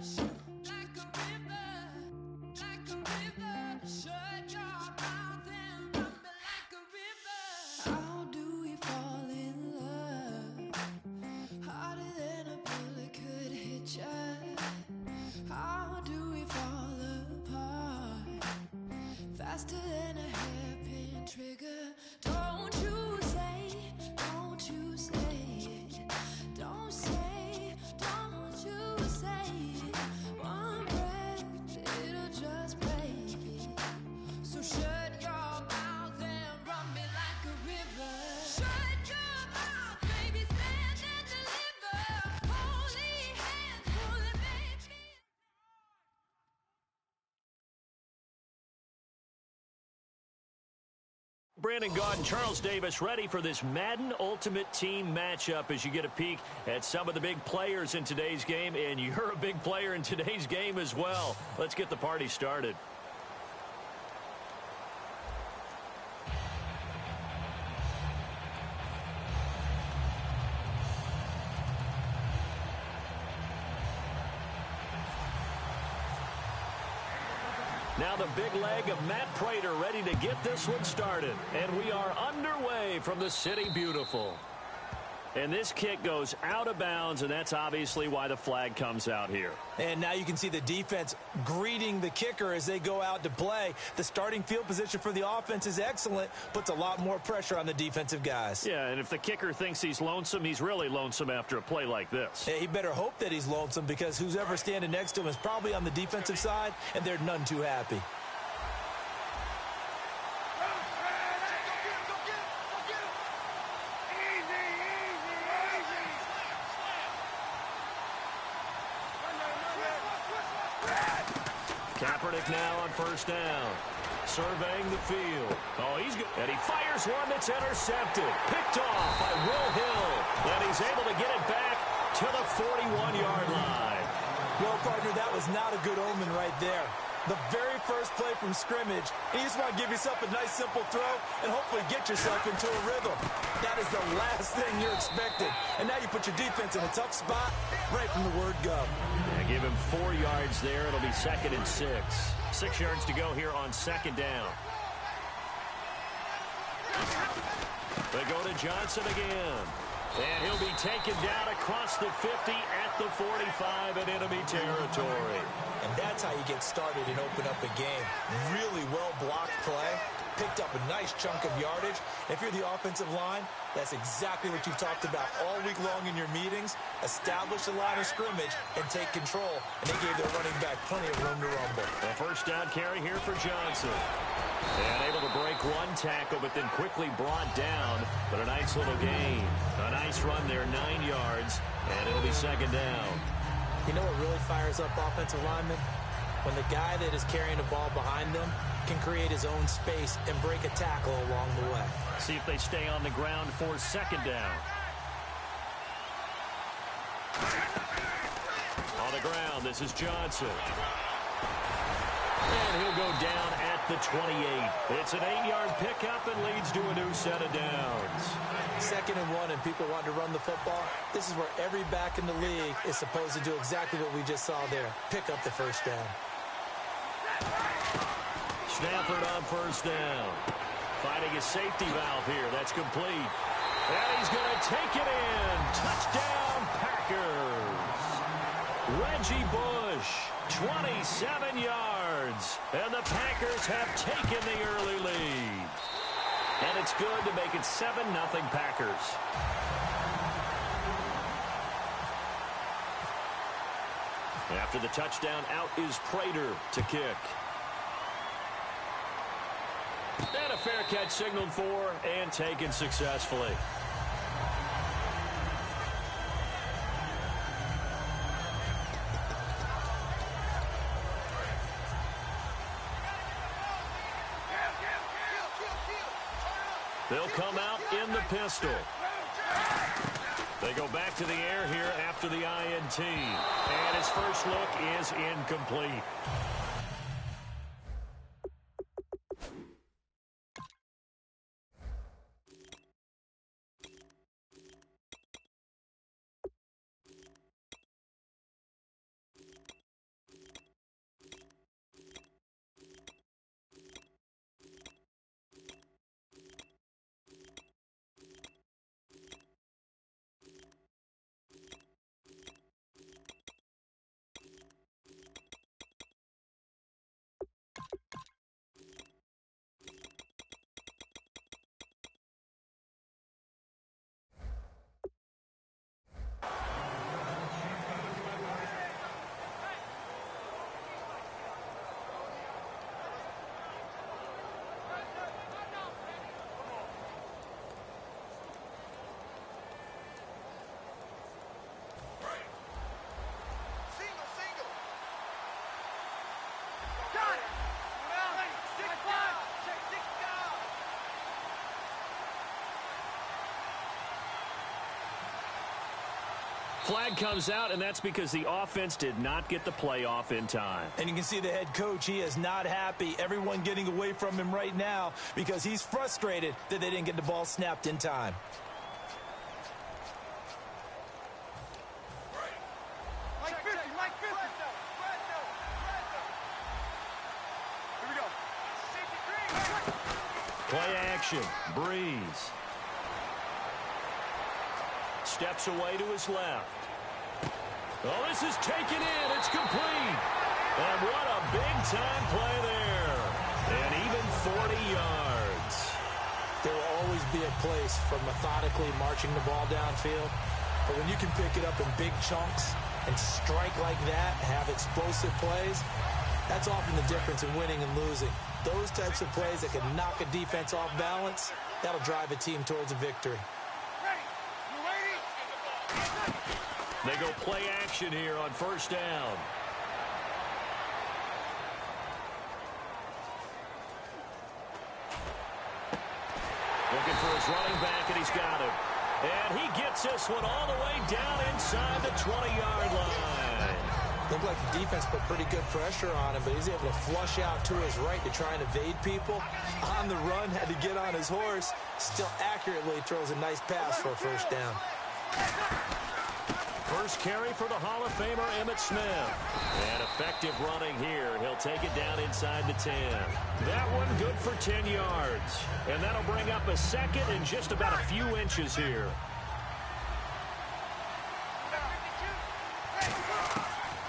How do we fall in love? Harder than a bullet could hit ya. How do we fall apart? Faster than a hairpin trigger. Don't you say it. Don't you say it. Don't say it. One breath, it'll just break it. So shut your mouth and run me like a river. Shut your mouth, baby, stand and deliver. Holy hands pulling me. Brandon Gaud and Charles Davis ready for this Madden Ultimate Team matchup as you get a peek at some of the big players in today's game, and you're a big player in today's game as well. Let's get the party started. Now the big leg of Matt Prater ready to get this one started. And we are underway from the City Beautiful. And this kick goes out of bounds, and that's obviously why the flag comes out here. And now you can see the defense greeting the kicker as they go out to play. The starting field position for the offense is excellent, puts a lot more pressure on the defensive guys. Yeah, and if the kicker thinks he's lonesome, he's really lonesome after a play like this. Yeah, he better hope that he's lonesome, because who's ever standing next to him is probably on the defensive side, and they're none too happy. Kaepernick now on first down. Surveying the field. Oh, he's good. And he fires one that's intercepted. Picked off by Will Hill. And he's able to get it back to the 41-yard line. Well, partner, that was not a good omen right there. The very first play from scrimmage, you just want to give yourself a nice, simple throw and hopefully get yourself into a rhythm. That is the last thing you're expecting. And now you put your defense in a tough spot right from the word go. Yeah, give him 4 yards there. It'll be 2nd and 6. 6 yards to go here on 2nd down. They go to Johnson again. And he'll be taken down across the 50 at the 45 in enemy territory. And that's how you get started and open up a game. Really well-blocked play. Picked up a nice chunk of yardage. If you're the offensive line, that's exactly what you've talked about all week long in your meetings. Establish a line of scrimmage and take control. And they gave their running back plenty of room to rumble. A first down carry here for Johnson. And able to break one tackle, but then quickly brought down. But a nice little gain. A nice run there, 9 yards. And it'll be 2nd down. You know what really fires up offensive linemen? When the guy that is carrying the ball behind them can create his own space and break a tackle along the way. See if they stay on the ground for 2nd down. On the ground, this is Johnson. And he'll go down at the 28. It's an 8-yard pickup and leads to a new set of downs. 2nd and 1 and people want to run the football. This is where every back in the league is supposed to do exactly what we just saw there. Pick up the first down. Stafford on first down. Finding a safety valve here. That's complete. And he's going to take it in. Touchdown, Packers. Reggie Bush, 27 yards. And the Packers have taken the early lead. And it's good to make it 7-0 Packers. After the touchdown, out is Prater to kick. And a fair catch signaled for and taken successfully. They'll come out in the pistol. They go back to the air here after the INT. And his first look is incomplete. Flag comes out, and that's because the offense did not get the play off in time. And you can see the head coach, he is not happy. Everyone getting away from him right now because he's frustrated that they didn't get the ball snapped in time. Play action. Breeze. Steps away to his left. Oh, this is taken in. It's complete. And what a big-time play there. And even 40 yards. There will always be a place for methodically marching the ball downfield. But when you can pick it up in big chunks and strike like that, have explosive plays, that's often the difference in winning and losing. Those types of plays that can knock a defense off balance, that'll drive a team towards a victory. They go play action here on first down. Looking for his running back, and he's got him. And he gets this one all the way down inside the 20-yard line. Looked like the defense put pretty good pressure on him, but he's able to flush out to his right to try and evade people. On the run, had to get on his horse. Still accurately throws a nice pass for a first down. First carry for the Hall of Famer Emmitt Smith. And effective running here. He'll take it down inside the 10. That one good for 10 yards. And that'll bring up a second and just about a few inches here.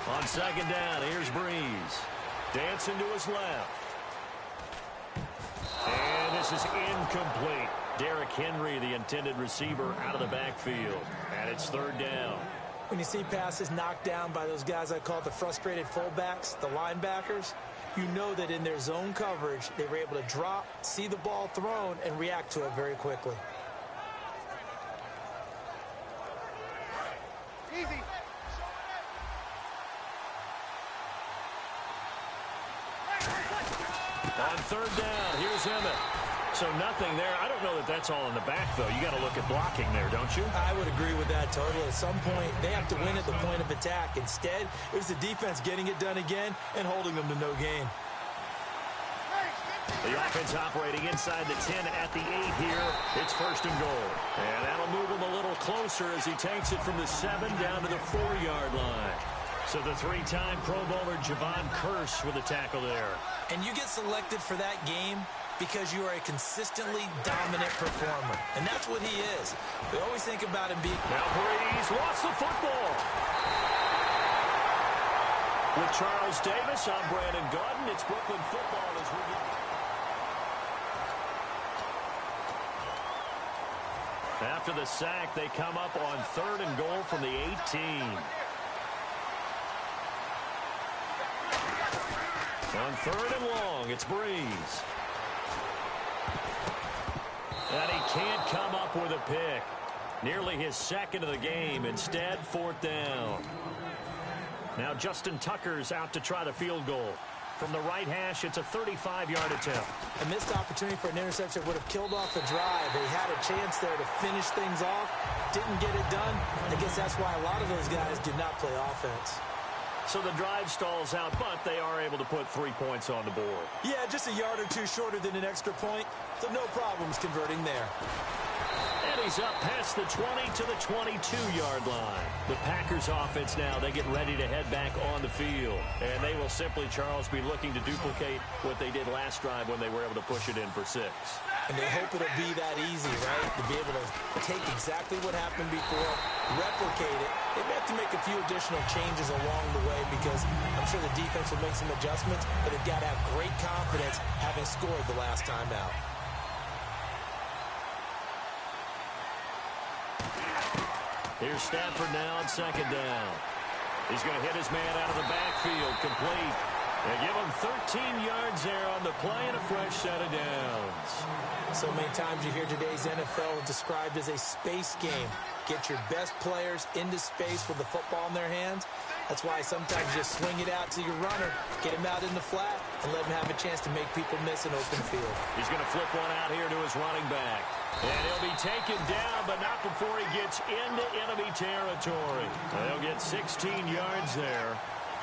On second down, here's Breeze. Dancing to his left. And this is incomplete. Derrick Henry, the intended receiver, out of the backfield. And it's third down. When you see passes knocked down by those guys I call the frustrated fullbacks, the linebackers, you know that in their zone coverage, they were able to drop, see the ball thrown, and react to it very quickly. Easy. On third down, here's Emmitt. So nothing there. I don't know that that's all in the back, though. You got to look at blocking there, don't you? I would agree with that totally. At some point, they have to win at the point of attack. Instead, it was the defense getting it done again and holding them to no gain. The offense operating inside the 10 at the 8 here. It's first and goal. And that'll move him a little closer as he takes it from the 7 down to the 4-yard line. So the three-time Pro Bowler Javon Curse with a tackle there. And you get selected for that game because you are a consistently dominant performer. And that's what he is. We always think about him being... Now Breeze lost the football. With Charles Davis, I'm Brandon Gaudin. It's Brooklyn football as we get... After the sack, they come up on third and goal from the 18. On third and long, it's Breeze. And he can't come up with a pick. Nearly his second of the game. Instead, fourth down. Now Justin Tucker's out to try the field goal. From the right hash, it's a 35-yard attempt. A missed opportunity for an interception would have killed off the drive. They had a chance there to finish things off. Didn't get it done. I guess that's why a lot of those guys did not play offense. So the drive stalls out, but they are able to put 3 points on the board. Yeah, just a yard or two shorter than an extra point, so no problems converting there. And he's up past the 20 to the 22-yard line. The Packers offense now, they get ready to head back on the field. And they will simply, Charles, be looking to duplicate what they did last drive when they were able to push it in for 6. And they hope it'll be that easy, right? To be able to take exactly what happened before, replicate it. They may have to make a few additional changes along the way because I'm sure the defense will make some adjustments, but they've got to have great confidence having scored the last time out. Here's Stafford now on second down. He's going to hit his man out of the backfield, complete. They give him 13 yards there on the play and a fresh set of downs. So many times you hear today's NFL described as a space game. Get your best players into space with the football in their hands. That's why sometimes you just swing it out to your runner, get him out in the flat, and let him have a chance to make people miss an open field. He's going to flip one out here to his running back. And he'll be taken down, but not before he gets into enemy territory. They'll get 16 yards there,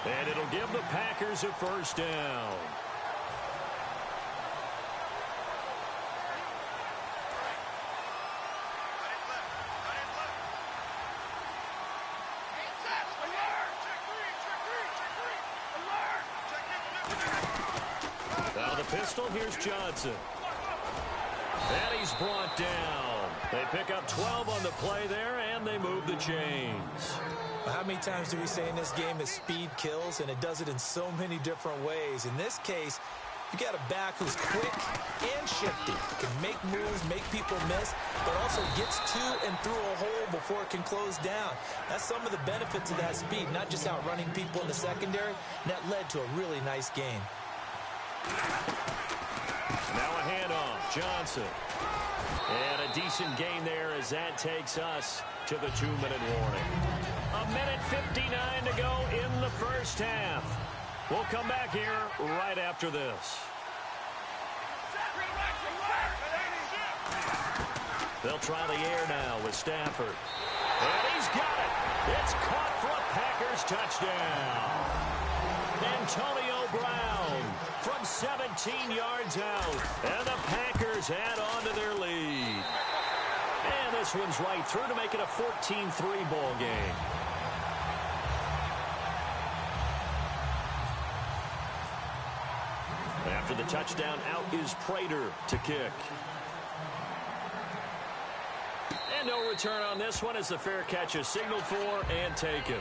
and it'll give the Packers a first down. Now the pistol, here's Johnson. And he's brought down. They pick up 12 on the play there, and they move the chains. How many times do we say in this game that speed kills, and it does it in so many different ways? In this case, you got a back who's quick and shifty. Can make moves, make people miss, but also gets to and through a hole before it can close down. That's some of the benefits of that speed, not just outrunning people in the secondary, and that led to a really nice game. Now a handoff, Johnson. And a decent gain there as that takes us to the 2-minute warning. 1:59 to go in the first half. We'll come back here right after this. They'll try the air now with Stafford. And he's got it. It's caught for a Packers touchdown. Antonio Brown from 17 yards out. And the Packers add on to their lead. And this one's right through to make it a 14-3 ball game. After the touchdown, out is Prater to kick. And no return on this one as the fair catch is signaled for and taken.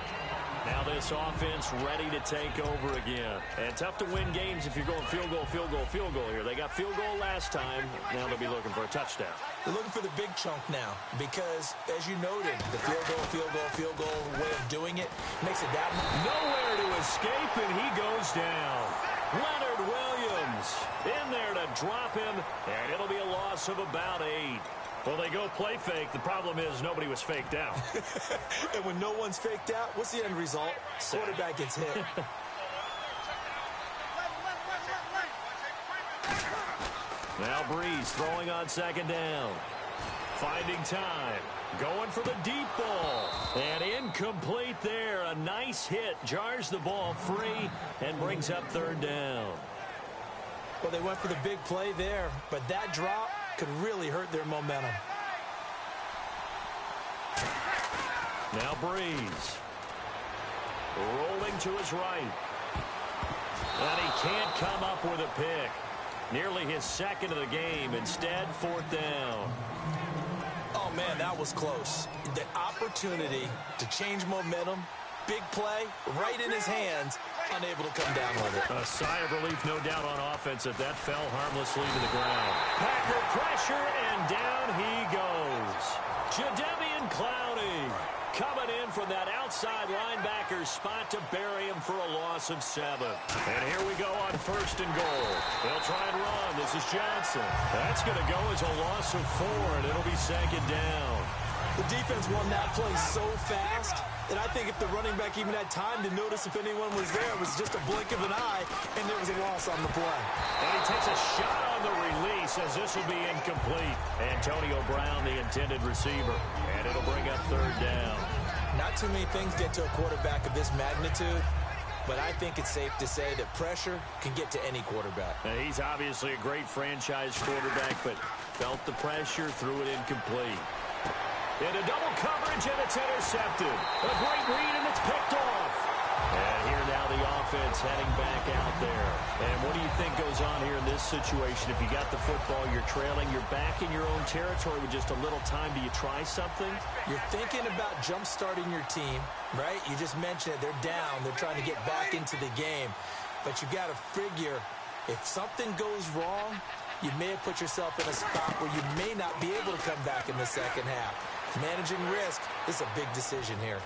Now this offense ready to take over again. And tough to win games if you're going field goal, field goal, field goal here. They got field goal last time. Now they'll be looking for a touchdown. They're looking for the big chunk now because, as you noted, the field goal, field goal, field goal way of doing it makes it that much. Nowhere to escape, and he goes down. Leonard Williams in there to drop him, and it'll be a loss of about 8. Well, they go play fake. The problem is nobody was faked out. And when no one's faked out, what's the end result? Quarterback gets hit. Now Breeze throwing on second down. Finding time. Going for the deep ball. And incomplete there. A nice hit. Jars the ball free and brings up third down. Well, they went for the big play there, but that drop could really hurt their momentum. Now Breeze. Rolling to his right. And he can't come up with a pick. Nearly his second of the game. Instead, fourth down. Oh, man, that was close. The opportunity to change momentum, big play, right in his hands, unable to come down with it. A sigh of relief, no doubt, on offense if that fell harmlessly to the ground. Packer pressure, and down he goes. Jadeveon Clowney coming in from that outside linebacker spot to bury him for a loss of 7. And here we go on first and goal. They'll try and run. This is Johnson. That's going to go as a loss of 4, and it'll be second down. The defense won that play so fast that I think if the running back even had time to notice if anyone was there, it was just a blink of an eye, and there was a loss on the play. And he takes a shot on the release as this will be incomplete. Antonio Brown, the intended receiver, and it'll bring up third down. Not too many things get to a quarterback of this magnitude, but I think it's safe to say that pressure can get to any quarterback. Now, he's obviously a great franchise quarterback, but felt the pressure, threw it incomplete. Into double coverage, and it's intercepted. A great read, and it's picked off. And here now the offense heading back out there. And what do you think goes on here in this situation? If you got the football, you're trailing, you're back in your own territory with just a little time. Do you try something? You're thinking about jump-starting your team, right? You just mentioned it. They're down. They're trying to get back into the game. But you got to figure if something goes wrong, you may have put yourself in a spot where you may not be able to come back in the second half. Managing risk is a big decision here.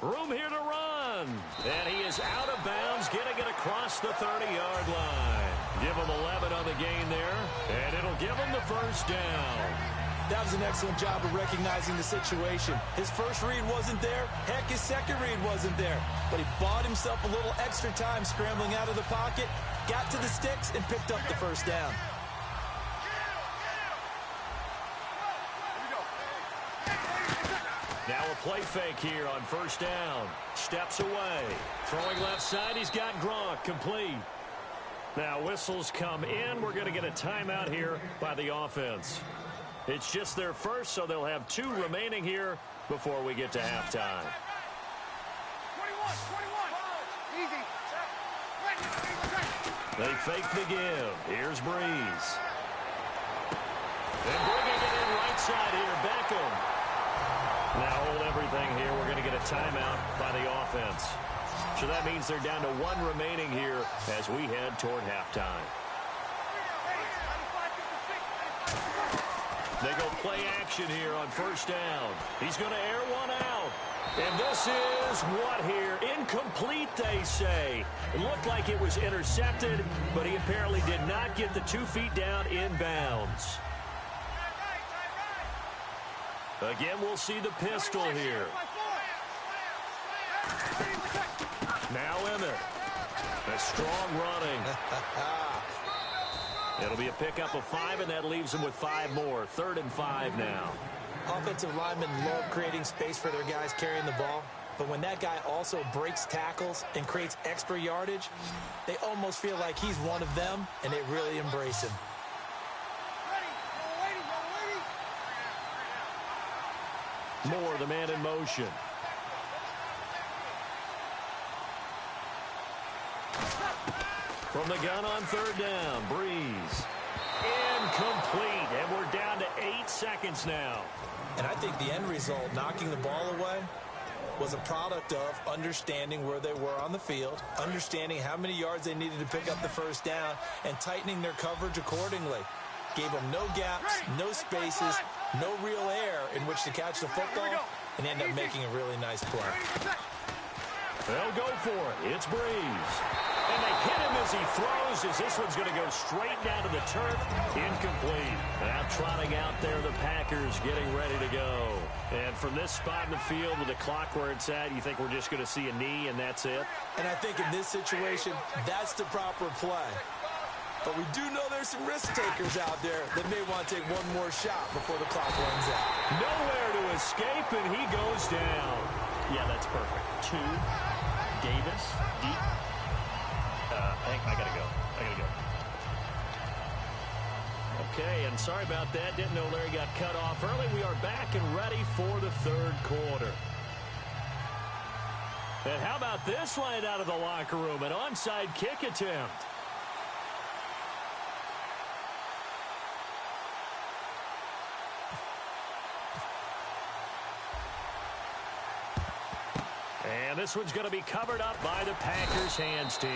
Room here to run. And he is out of bounds Browns getting it across the 30-yard line. Give them 11 on the gain there, and it'll give them the first down. That was an excellent job of recognizing the situation. His first read wasn't there. Heck, his second read wasn't there. But he bought himself a little extra time scrambling out of the pocket, got to the sticks, and picked up the first down. Now a play fake here on first down. Steps away. Throwing left side, he's got Gronk complete. Now whistles come in. We're going to get a timeout here by the offense. It's just their first, so they'll have 2 remaining here before we get to halftime. 21. Easy. They fake the give. Here's Breeze. And bringing it in right side here, Beckham. Now hold everything here. We're going to get a timeout by the offense. So that means they're down to 1 remaining here as we head toward halftime. They go play action here on first down. He's going to air one out. And this is what here? Incomplete, they say. It looked like it was intercepted, but he apparently did not get the 2 feet down in bounds. Again, we'll see the pistol here. Now Emmett. A strong running. It'll be a pickup of 5, and that leaves them with 5 more. 3rd and 5 now. Offensive linemen love creating space for their guys carrying the ball. But when that guy also breaks tackles and creates extra yardage, they almost feel like he's one of them, and they really embrace him. Moore, the man in motion. From the gun on 3rd down, Breeze. Incomplete, and we're down to 8 seconds now. And I think the end result, knocking the ball away, was a product of understanding where they were on the field, understanding how many yards they needed to pick up the first down, and tightening their coverage accordingly. Gave them no gaps, no spaces, no real air in which to catch the football, and end up making a really nice play. They'll go for it. It's Breeze. And they hit him as he throws, as this one's going to go straight down to the turf. Incomplete. Now trotting out there, the Packers getting ready to go. And from this spot in the field with the clock where it's at, you think we're just going to see a knee and that's it? And I think in this situation, that's the proper play. But we do know there's some risk takers out there that may want to take one more shot before the clock runs out. Nowhere to escape, and he goes down. Yeah, that's perfect. 2, Davis, deep. I gotta go. Okay, and sorry about that. Didn't know Larry got cut off early. We are back and ready for the 3rd quarter. And how about this line out of the locker room? An onside kick attempt. And this one's going to be covered up by the Packers hands team.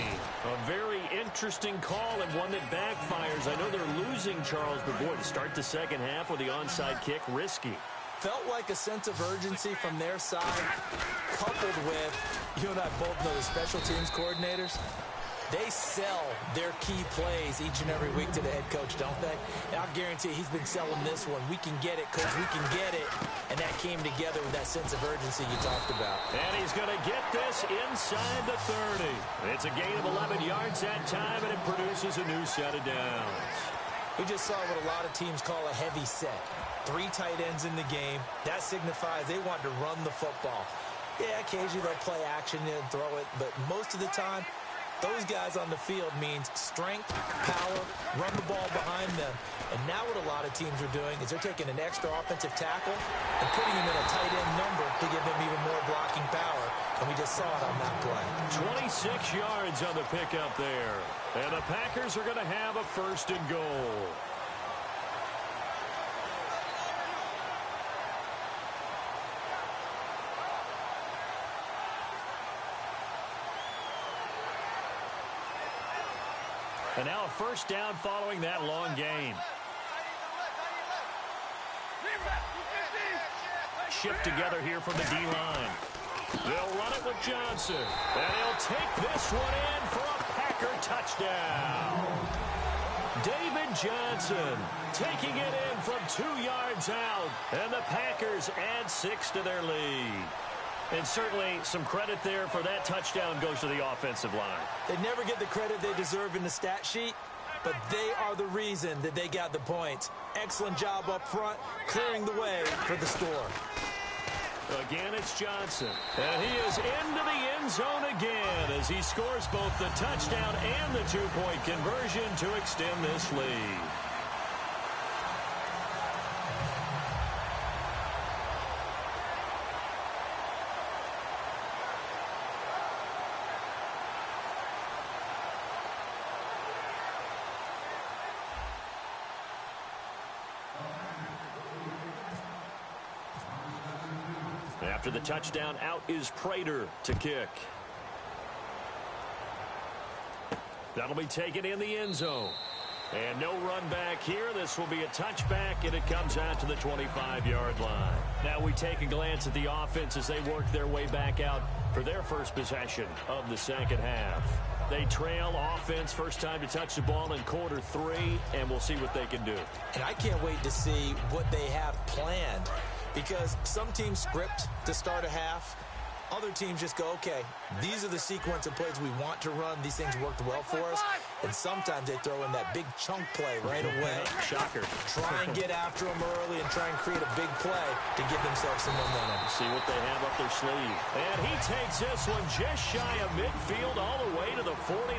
A very interesting call and one that backfires. I know they're losing Charles, but boy, to start the second half with the onside kick, risky. Felt like a sense of urgency from their side, coupled with, you and I both know the special teams coordinators. They sell their key plays each and every week to the head coach, don't they? And I'll guarantee he's been selling this one. We can get it, coach, we can get it. And that came together with that sense of urgency you talked about. And he's going to get this inside the 30. It's a gain of 11 yards that time, and it produces a new set of downs. We just saw what a lot of teams call a heavy set. 3 tight ends in the game. That signifies they want to run the football. Yeah, occasionally they'll play action and throw it, but most of the time, those guys on the field means strength, power, run the ball behind them. And now what a lot of teams are doing is they're taking an extra offensive tackle and putting him in a tight end number to give him even more blocking power. And we just saw it on that play. 26 yards on the pickup there. And the Packers are going to have a 1st and goal. And now a 1st down following that long gain. Shift together here from the D-line. They'll run it with Johnson. And he'll take this one in for a Packer touchdown. David Johnson taking it in from 2 yards out. And the Packers add 6 to their lead. And certainly some credit there for that touchdown goes to the offensive line. They never get the credit they deserve in the stat sheet, but they are the reason that they got the points. Excellent job up front, clearing the way for the score. Again, it's Johnson. And he is into the end zone again as he scores both the touchdown and the 2-point conversion to extend this lead. After the touchdown, out is Prater to kick. That'll be taken in the end zone. And no run back here. This will be a touchback, and it comes out to the 25-yard line. Now we take a glance at the offense as they work their way back out for their first possession of the second half. They trail offense, first time to touch the ball in quarter 3, and we'll see what they can do. And I can't wait to see what they have planned, because some teams script to start a half. Other teams just go, okay, these are the sequence of plays we want to run. These things worked well for us. And sometimes they throw in that big chunk play right away. Shocker. Try and get after them early and try and create a big play to give themselves some momentum. See what they have up their sleeve. And he takes this one just shy of midfield all the way to the 49.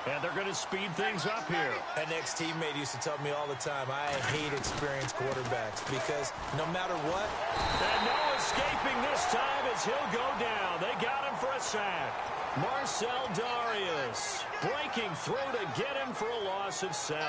And they're going to speed things up here. An ex-teammate used to tell me all the time, I hate experienced quarterbacks because no matter what. And no escaping this time as he'll go down. They got him for a sack. Marcel Darius breaking through to get him for a loss of 7.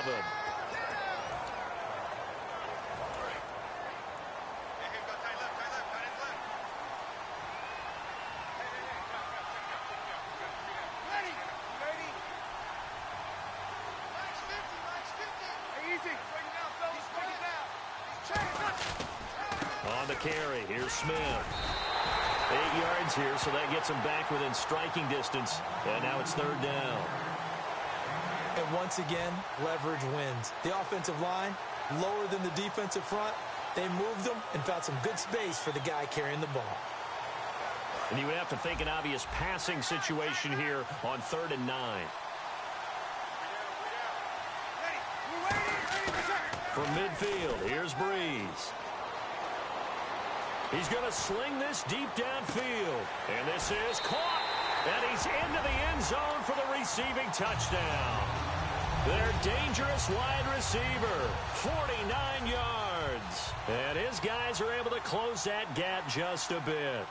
On the carry, here's Smith. 8 yards here, so that gets him back within striking distance. And now it's 3rd down. And once again, leverage wins. The offensive line, lower than the defensive front. They moved them and found some good space for the guy carrying the ball. And you would have to think an obvious passing situation here on 3rd and 9. From midfield, here's Breeze. He's going to sling this deep downfield. And this is caught. And he's into the end zone for the receiving touchdown. Their dangerous wide receiver, 49 yards. And his guys are able to close that gap just a bit.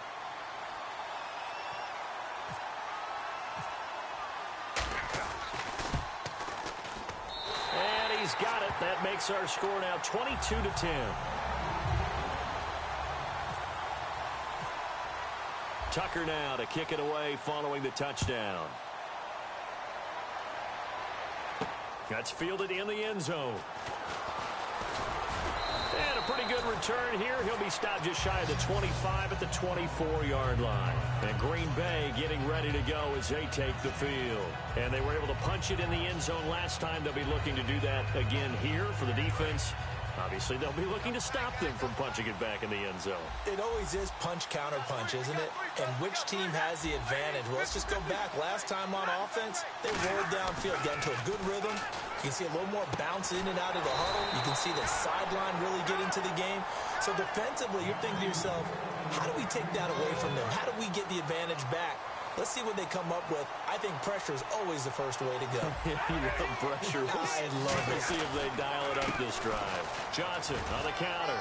And he's got it. That makes our score now 22-10. Tucker now to kick it away following the touchdown. That's fielded in the end zone. And a pretty good return here. He'll be stopped just shy of the 25 at the 24-yard line. And Green Bay getting ready to go as they take the field. And they were able to punch it in the end zone last time. They'll be looking to do that again here for the defense. Obviously, they'll be looking to stop them from punching it back in the end zone. It always is punch-counter-punch, isn't it? And which team has the advantage? Well, let's just go back. Last time on offense, they rolled downfield, got into a good rhythm. You can see a little more bounce in and out of the huddle. You can see the sideline really get into the game. So defensively, you're thinking to yourself, how do we take that away from them? How do we get the advantage back? Let's see what they come up with. I think pressure is always the first way to go. Pressure. I love it. Let's see if they dial it up this drive. Johnson on the counter.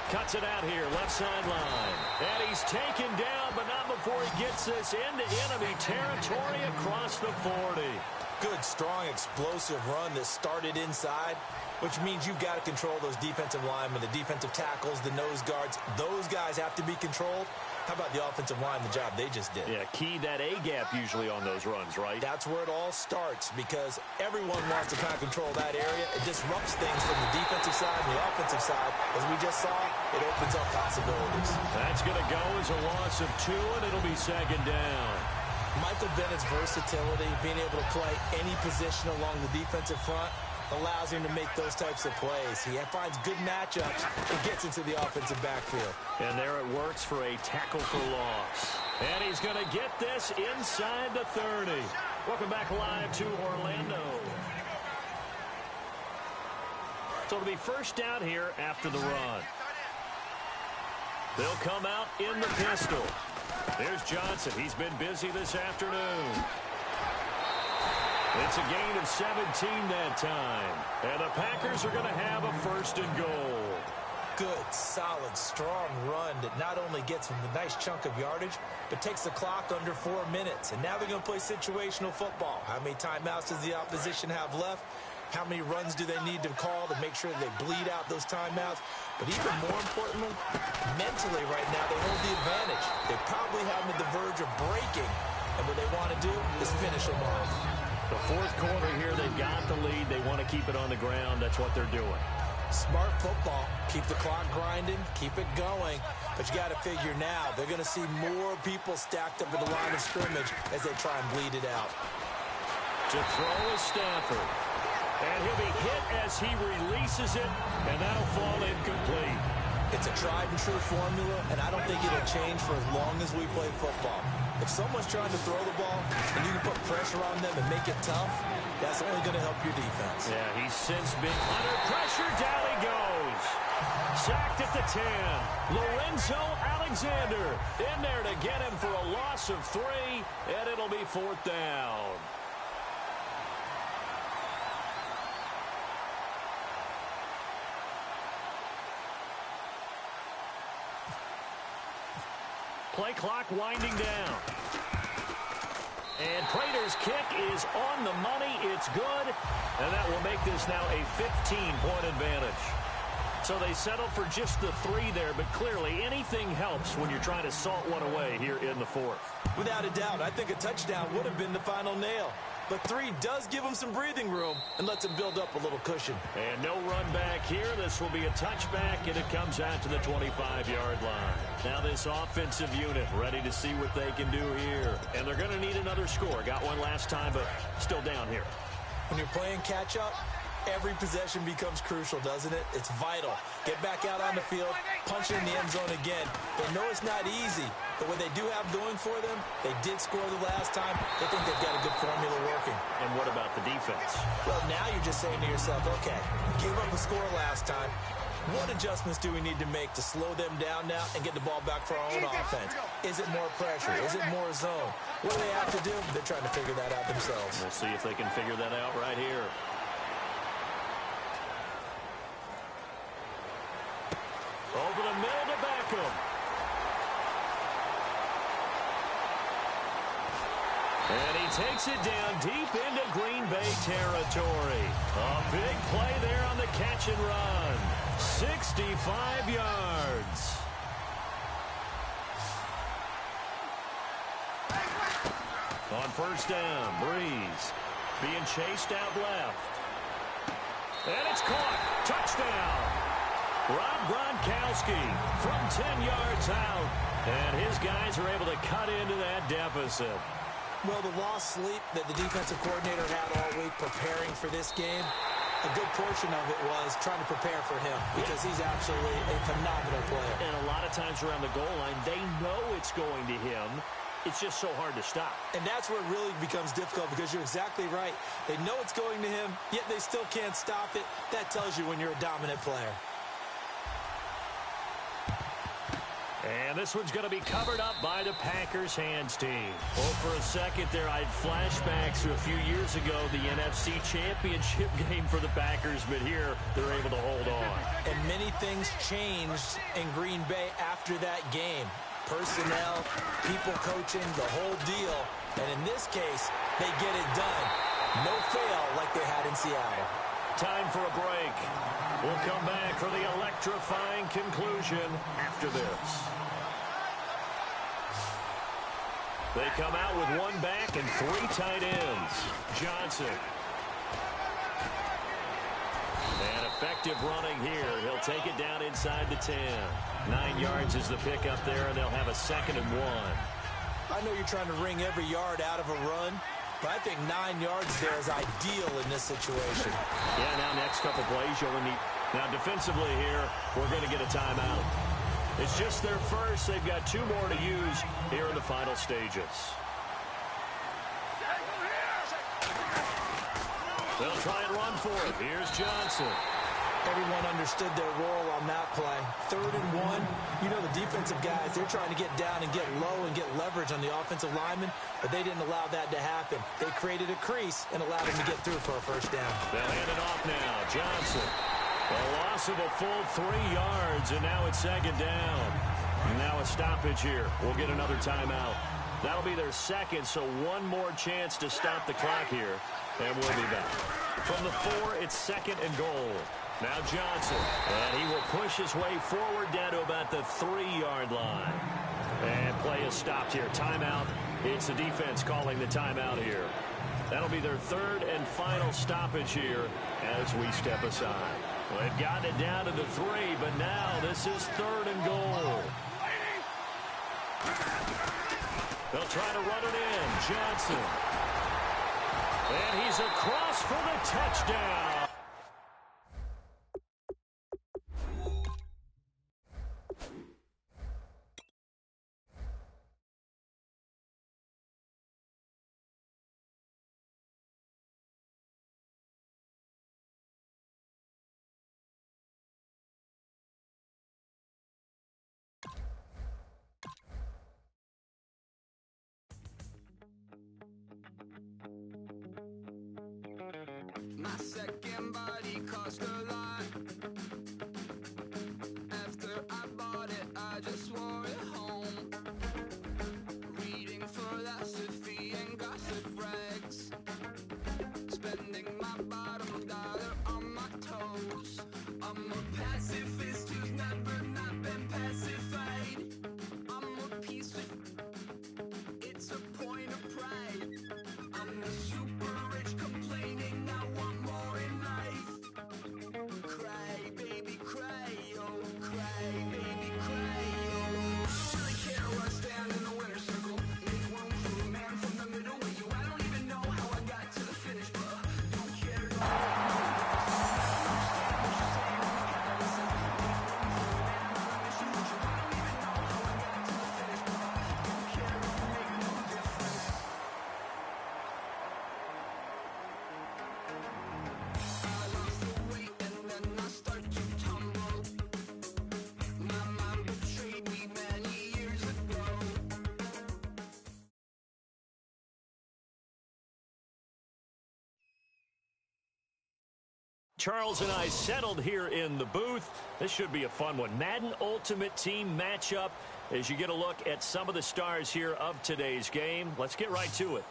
Cuts it out here, left sideline. And he's taken down, but not before he gets this into enemy territory across the 40. Good, strong, explosive run that started inside, which means you've got to control those defensive linemen, the defensive tackles, the nose guards. Those guys have to be controlled. How about the offensive line, the job they just did? Yeah, key that A-gap usually on those runs, right? That's where it all starts because everyone wants to kind of control that area. It disrupts things from the defensive side and the offensive side. As we just saw, it opens up possibilities. That's going to go as a loss of 2, and it'll be second down. Michael Bennett's versatility, being able to play any position along the defensive front, allows him to make those types of plays. He finds good matchups and gets into the offensive backfield. And there it works for a tackle for loss. And he's going to get this inside the 30. Welcome back live to Orlando. So it'll be first down here after the run. They'll come out in the pistol. There's Johnson. He's been busy this afternoon. It's a gain of 17 that time. And the Packers are going to have a first and goal. Good, solid, strong run that not only gets them a nice chunk of yardage, but takes the clock under 4 minutes. And now they're going to play situational football. How many timeouts does the opposition have left? How many runs do they need to call to make sure that they bleed out those timeouts? But even more importantly, mentally right now, they hold the advantage. They probably have them at the verge of breaking. And what they want to do is finish them off. The fourth quarter here, they've got the lead. They want to keep it on the ground. That's what they're doing. Smart football. Keep the clock grinding. Keep it going. But you got to figure now, they're going to see more people stacked up at the line of scrimmage as they try and bleed it out. To throw is Stafford. And he'll be hit as he releases it, and that'll fall incomplete. It's a tried-and-true formula, and I don't think it'll change for as long as we play football. If someone's trying to throw the ball and you can put pressure on them and make it tough, that's only going to help your defense. Yeah, he's since been under pressure. Down he goes. Sacked at the 10. Lorenzo Alexander in there to get him for a loss of 3, and it'll be fourth down. Play clock winding down. And Prater's kick is on the money. It's good. And that will make this now a 15-point advantage. So they settle for just the 3 there, but clearly anything helps when you're trying to salt one away here in the fourth. Without a doubt, I think a touchdown would have been the final nail. But 3 does give them some breathing room and lets them build up a little cushion. And no run back here. This will be a touchback, and it comes out to the 25-yard line. Now this offensive unit ready to see what they can do here. And they're going to need another score. Got one last time, but still down here. When you're playing catch-up, every possession becomes crucial, doesn't it? It's vital. Get back out on the field, punch it in the end zone again. They know it's not easy, but what they do have going for them, they did score the last time. They think they've got a good formula working. And what about the defense? Well, now you're just saying to yourself, okay, gave up a score last time. What adjustments do we need to make to slow them down now and get the ball back for our own offense? Is it more pressure? Is it more zone? What do they have to do? They're trying to figure that out themselves. We'll see if they can figure that out right here. Over the middle to Beckham. And he takes it down deep into Green Bay territory. A big play there on the catch and run. 65 yards. On first down, Breeze being chased out left. And it's caught. Touchdown. Rob Gronkowski from 10 yards out. And his guys are able to cut into that deficit. Well, the lost sleep that the defensive coordinator had all week preparing for this game, a good portion of it was trying to prepare for him because he's absolutely a phenomenal player. And a lot of times around the goal line, they know it's going to him. It's just so hard to stop. And that's where it really becomes difficult because you're exactly right. They know it's going to him, yet they still can't stop it. That tells you when you're a dominant player. And this one's going to be covered up by the Packers hands team. Oh, for a second there, I had flashbacks to a few years ago, the NFC Championship game for the Packers, but here they're able to hold on. And many things changed in Green Bay after that game. Personnel, people coaching, the whole deal. And in this case, they get it done. No fail like they had in Seattle. Time for a break. We'll come back for the electrifying conclusion after this. They come out with one back and 3 tight ends. Johnson. And effective running here. He'll take it down inside the 10. 9 yards is the pickup there, and they'll have a 2nd and 1. I know you're trying to wring every yard out of a run, but I think 9 yards there is ideal in this situation. Yeah, now next couple plays, you'll need. Now defensively here, we're going to get a timeout. It's just their first. They've got 2 more to use here in the final stages. They'll try and run for it. Here's Johnson. Everyone understood their role on that play. 3rd and 1. You know the defensive guys, they're trying to get down and get low and get leverage on the offensive lineman, but they didn't allow that to happen. They created a crease and allowed him to get through for a first down. They'll hand it off now. Johnson. A loss of a full 3 yards, and now it's 2nd down. Now a stoppage here. We'll get another timeout. That'll be their 2nd, so 1 more chance to stop the clock here, and we'll be back. From the 4, it's 2nd and goal. Now Johnson, and he will push his way forward down to about the 3-yard line. And play is stopped here. Timeout. It's the defense calling the timeout here. That'll be their 3rd and final stoppage here as we step aside. Well, they've gotten it down to the 3, but now this is 3rd and goal. They'll try to run it in. Johnson. And he's across for the touchdown. My second body cost a lot. After I bought it, I just wore it home. Reading philosophy and gossip rags. Spending my bottom dollar on my toes. I'm a pacifist who's never not been pacified. I'm a piece of... It's a point of pride. I'm the super rich complaining I want more in life. Cry, baby, cry, oh, cry, baby, cry, oh. Don't really care where I stand in the winner's circle. Make room for a man from the middle with you. I don't even know how I got to the finish, but don't care. Charles and I settled here in the booth. This should be a fun one. Madden Ultimate Team matchup as you get a look at some of the stars here of today's game. Let's get right to it.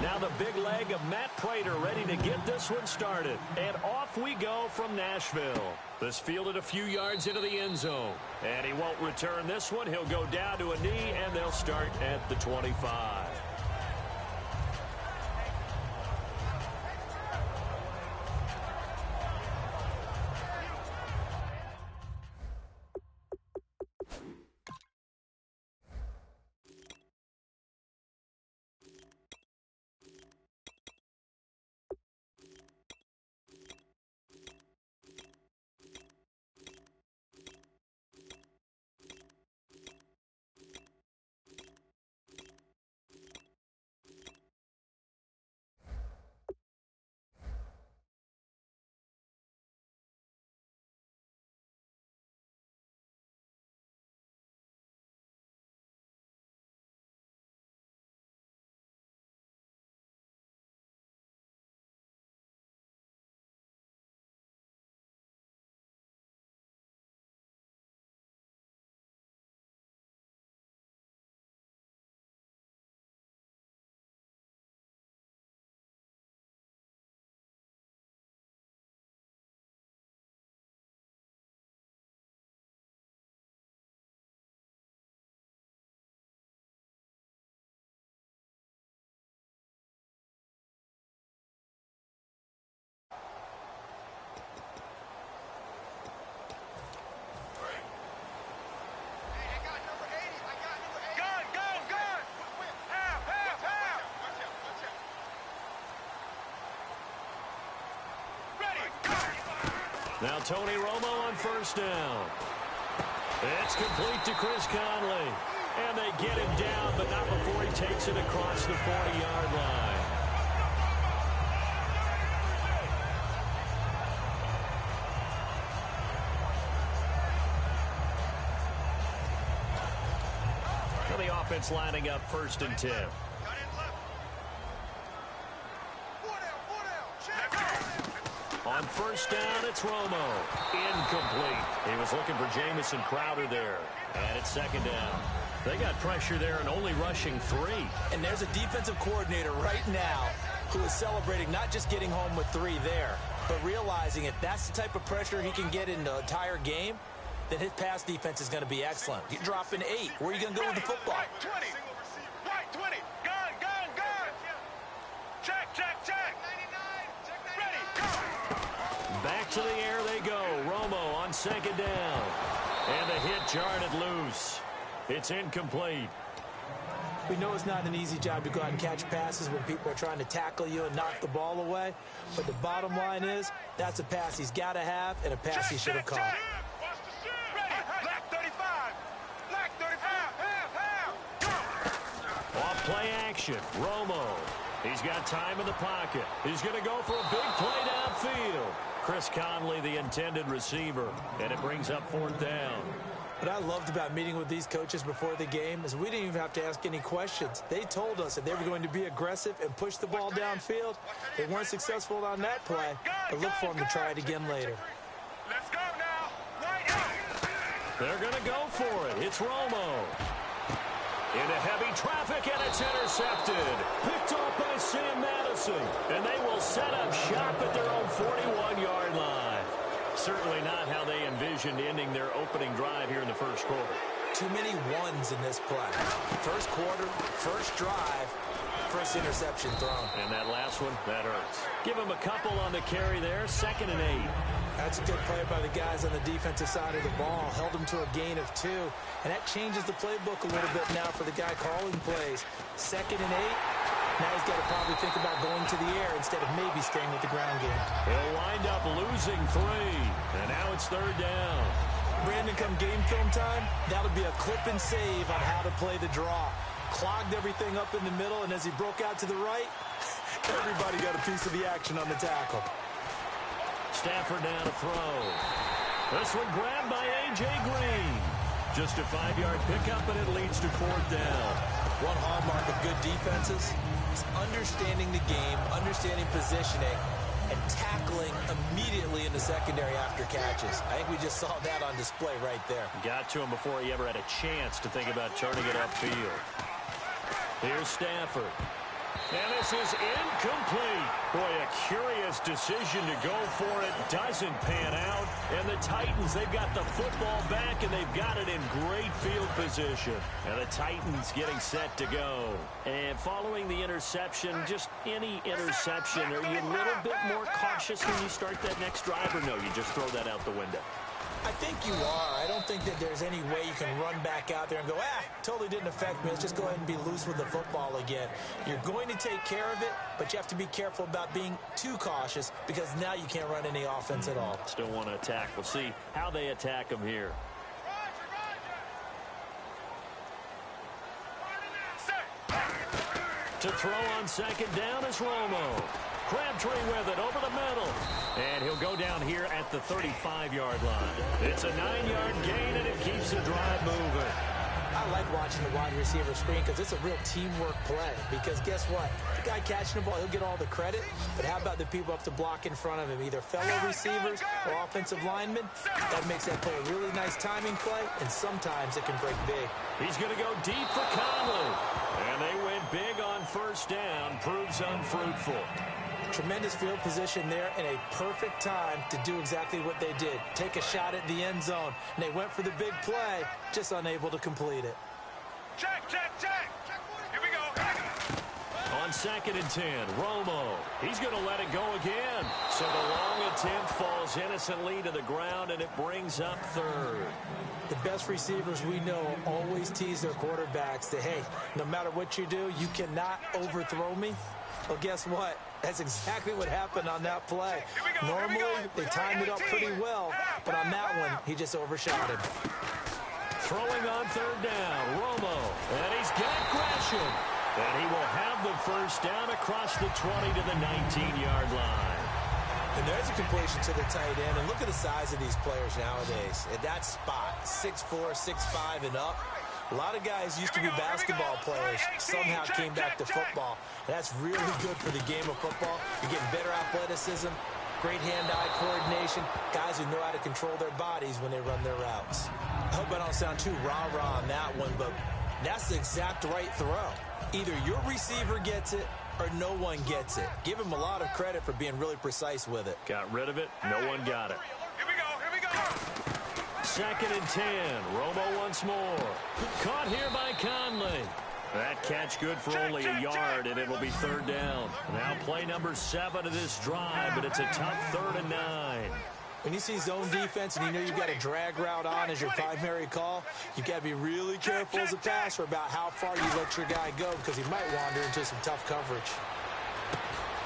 Now the big leg of Matt Prater ready to get this one started. And off we go from Nashville. This fielded a few yards into the end zone. And he won't return this one. He'll go down to a knee, and they'll start at the 25. Now Tony Romo on first down. It's complete to Chris Conley. And they get him down, but not before he takes it across the 40-yard line. Well, the offense lining up 1st and 10. On first down, it's Romo. Incomplete. He was looking for Jamison Crowder there. And it's 2nd down. They got pressure there and only rushing 3. And there's a defensive coordinator right now who is celebrating not just getting home with 3 there, but realizing if that's the type of pressure he can get in the entire game, then his pass defense is going to be excellent. You're dropping 8. Where are you going to go with the football? Right 20. Right 20. Gun. Check. 99. Ready, go. Back to the air they go. Romo on 2nd down. And the hit jarred it loose. It's incomplete. We know it's not an easy job to go out and catch passes when people are trying to tackle you and knock the ball away. But the bottom line is, that's a pass he's got to have and a pass he should have caught. Black 35. Black 35. Off play action. Romo. He's got time in the pocket. He's going to go for a big play downfield. Chris Conley, the intended receiver, and it brings up 4th down. What I loved about meeting with these coaches before the game is we didn't even have to ask any questions. They told us that they were going to be aggressive and push the ball downfield. They weren't successful on that play, but look for them to try it again later. Let's go now. Right. They're going to go for it. It's Romo. Into heavy traffic, and it's intercepted. Picked off by Sam Madison. And they will set up shop at their own 41-yard line. Certainly not how they envisioned ending their opening drive here in the 1st quarter. Too many ones in this play. 1st quarter, 1st drive, 1st interception thrown. And that last one, that hurts. Give him a couple on the carry there, 2nd and 8. That's a good play by the guys on the defensive side of the ball. Held them to a gain of 2. And that changes the playbook a little bit now for the guy calling plays. 2nd and 8. Now he's got to probably think about going to the air instead of maybe staying with the ground game. He'll wind up losing 3. And now it's 3rd down. Brandon, come game film time, that'll be a clip and save on how to play the draw. Clogged everything up in the middle, and as he broke out to the right, everybody got a piece of the action on the tackle. Stafford down to throw. This one grabbed by A.J. Green. Just a 5-yard pickup, and it leads to 4th down. One hallmark of good defenses is understanding the game, understanding positioning, and tackling immediately in the secondary after catches. I think we just saw that on display right there. Got to him before he ever had a chance to think about turning it upfield. Here's Stafford. And this is incomplete. Boy, a curious decision to go for it. Doesn't pan out. And the Titans, they've got the football back, and they've got it in great field position. And the Titans getting set to go. And following the interception, just any interception, are you a little bit more cautious when you start that next drive, or no, you just throw that out the window? I think you are. I don't think that there's any way you can run back out there and go, totally didn't affect me. Let's just go ahead and be loose with the football again. You're going to take care of it, but you have to be careful about being too cautious because now you can't run any offense at all. Still want to attack. We'll see how they attack them here. To throw on 2nd down is Romo. Crabtree with it over the middle. And he'll go down here at the 35-yard line. It's a 9-yard gain, and it keeps the drive moving. I like watching the wide receiver screen because it's a real teamwork play. Because guess what? The guy catching the ball, he'll get all the credit. But how about the people up to block in front of him, either fellow receivers or offensive linemen? That makes that play a really nice timing play, and sometimes it can break big. He's going to go deep for Conley. And they went big on 1st down. Proves unfruitful. Tremendous field position there and a perfect time to do exactly what they did. Take a shot at the end zone. And they went for the big play, just unable to complete it. Check. Here we go. On 2nd and 10, Romo. He's going to let it go again. So the long attempt falls innocently to the ground, and it brings up 3rd. The best receivers we know always tease their quarterbacks that, hey, no matter what you do, you cannot overthrow me. Well, guess what? That's exactly what happened on that play. Normally, they timed it up pretty well, but on that one, he just overshot him. Throwing on third down, Romo, and he's got Gresham. And he will have the first down across the 20 to the 19-yard line. And there's a completion to the tight end. And look at the size of these players nowadays. At that spot, 6'4", 6'5", and up. A lot of guys used to be basketball players, somehow came back to football. And that's really good for the game of football. You're getting better athleticism, great hand-eye coordination, guys who know how to control their bodies when they run their routes. I hope I don't sound too rah-rah on that one, but that's the exact right throw. Either your receiver gets it or no one gets it. Give him a lot of credit for being really precise with it. Got rid of it. No one got it. Here we go. 2nd and 10. Romo once more. Caught here by Conley. That catch good for only a yard, and it'll be third down. Now play number 7 of this drive, but it's a tough 3rd and 9. When you see zone defense and you know you've got a drag route on as your primary call, you've got to be really careful as a passer about how far you let your guy go because he might wander into some tough coverage.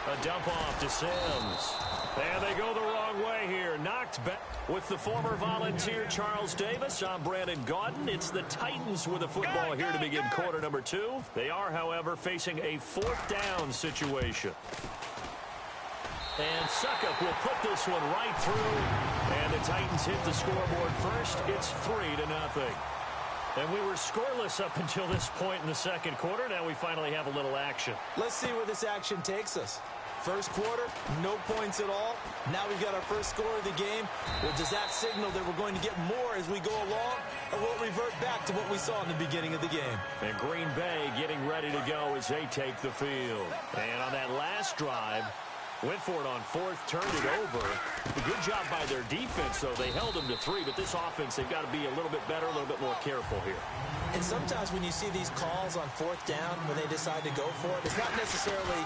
A dump off to Sims. And they go the wrong way here. Knocked back with the former Volunteer Charles Davis. I'm Brandon Gaudin. It's the Titans with the football here to begin quarter number 2. They are, however, facing a 4th down situation. And Suckup will put this one right through. And the Titans hit the scoreboard first. It's 3-0. And we were scoreless up until this point in the second quarter. Now we finally have a little action. Let's see where this action takes us. First quarter, no points at all. Now we've got our first score of the game. Well, does that signal that we're going to get more as we go along? Or will it revert back to what we saw in the beginning of the game? And Green Bay getting ready to go as they take the field. And on that last drive, went for it on 4th, turned it over. A good job by their defense, though. They held them to 3, but this offense, they've got to be a little bit better, a little bit more careful here. And sometimes when you see these calls on 4th down, when they decide to go for it, it's not necessarily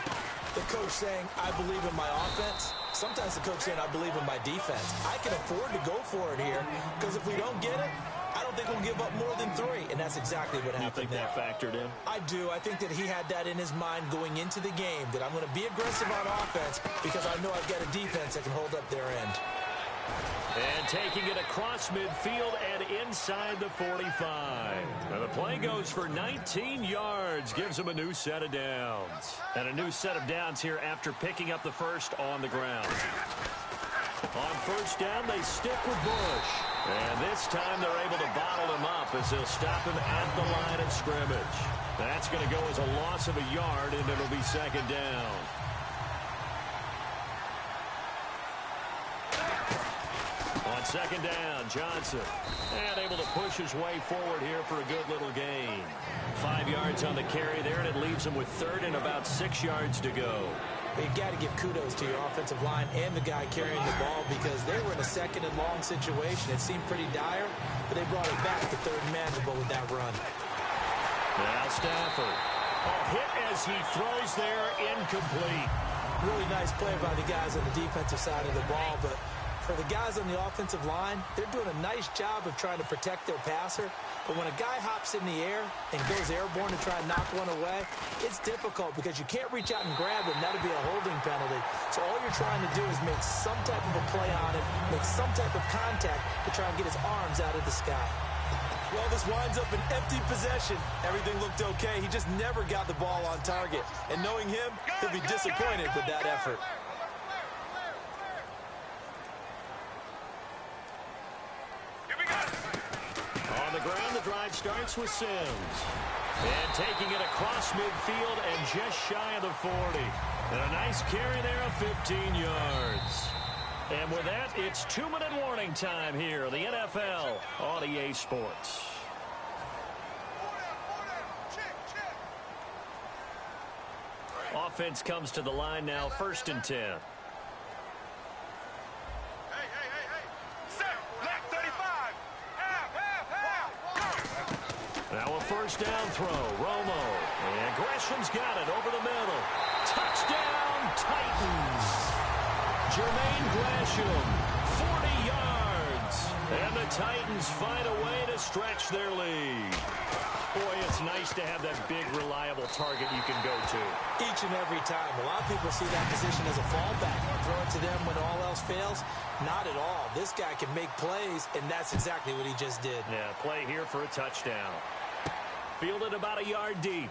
the coach saying, I believe in my offense. Sometimes the coach saying, I believe in my defense. I can afford to go for it here, because if we don't get it, I don't think we'll give up more than 3, and that's exactly what happened there. You think that factored in? I do. I think that he had that in his mind going into the game, that I'm going to be aggressive on offense because I know I've got a defense that can hold up their end. And taking it across midfield and inside the 45. Now the play goes for 19 yards, gives them a new set of downs. And a new set of downs here after picking up the first on the ground. On first down, they stick with Bush. And this time they're able to bottle him up as they'll stop him at the line of scrimmage. That's going to go as a loss of a yard, and it'll be 2nd down. On 2nd down, Johnson. And able to push his way forward here for a good little gain. 5 yards on the carry there, and it leaves him with 3rd and about 6 yards to go. You've got to give kudos to your offensive line and the guy carrying the ball because they were in a 2nd and long situation. It seemed pretty dire, but they brought it back to 3rd and manageable with that run. Now Stafford. Hit as he throws there, incomplete. Really nice play by the guys on the defensive side of the ball, but for the guys on the offensive line, they're doing a nice job of trying to protect their passer. But when a guy hops in the air and goes airborne to try and knock one away, it's difficult because you can't reach out and grab him. That'd be a holding penalty. So all you're trying to do is make some type of a play on it, make some type of contact to try and get his arms out of the sky. Well, this winds up an empty possession. Everything looked okay. He just never got the ball on target. And knowing him, he'll be disappointed with that effort. On the ground, the drive starts with Sims. And taking it across midfield and just shy of the 40. And a nice carry there of 15 yards. And with that, it's 2-minute warning time here in the NFL on EA Sports. Offense comes to the line now, 1st and 10. Now a first down throw, Romo. And Gresham's got it over the middle. Touchdown, Titans. Jermaine Gresham, 40 yards. And the Titans find a way to stretch their lead. Boy, it's nice to have that big, reliable target you can go to. Each and every time. A lot of people see that position as a fallback. Throw it to them when all else fails. Not at all. This guy can make plays, and that's exactly what he just did. Yeah, play here for a touchdown. Fielded about a yard deep.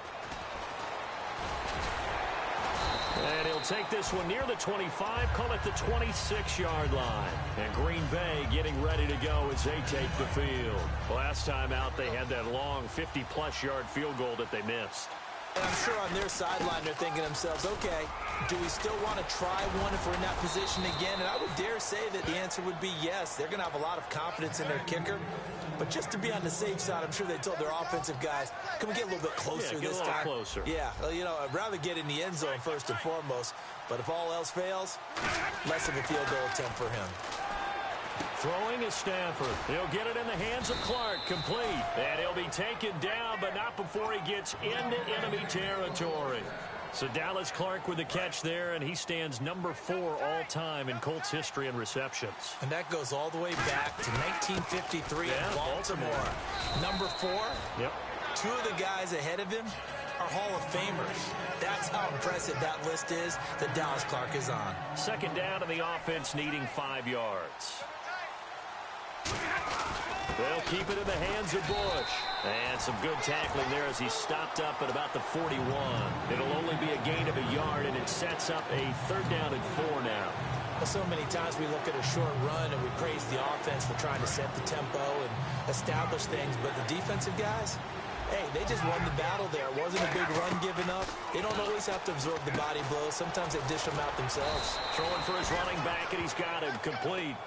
And he'll take this one near the 25, call it the 26-yard line. And Green Bay getting ready to go as they take the field. Last time out, they had that long 50-plus yard field goal that they missed. And I'm sure on their sideline they're thinking to themselves, okay, do we still want to try one if we're in that position again? And I would dare say that the answer would be yes. They're going to have a lot of confidence in their kicker. But just to be on the safe side, I'm sure they told their offensive guys, can we get a little bit closer this time? Get a little closer. Yeah, well, you know, I'd rather get in the end zone first and foremost. But if all else fails, less of a field goal attempt for him. Throwing is Stafford. He'll get it in the hands of Clark, complete. And he'll be taken down, but not before he gets into enemy territory. So Dallas Clark with the catch there, and he stands number 4 all-time in Colts history in receptions. And that goes all the way back to 1953 in Baltimore. Number 4? Yep. 2 of the guys ahead of him are Hall of Famers. That's how impressive that list is that Dallas Clark is on. Second down, and the offense needing 5 yards. They'll keep it in the hands of Bush. And some good tackling there as he stopped up at about the 41. It'll only be a gain of a yard, and it sets up a 3rd down and 4 now. Well, so many times we look at a short run and we praise the offense for trying to set the tempo and establish things. But the defensive guys, hey, they just won the battle there. It wasn't a big run given up. They don't always have to absorb the body blows. Sometimes they dish them out themselves. Throwing for his running back, and he's got him complete.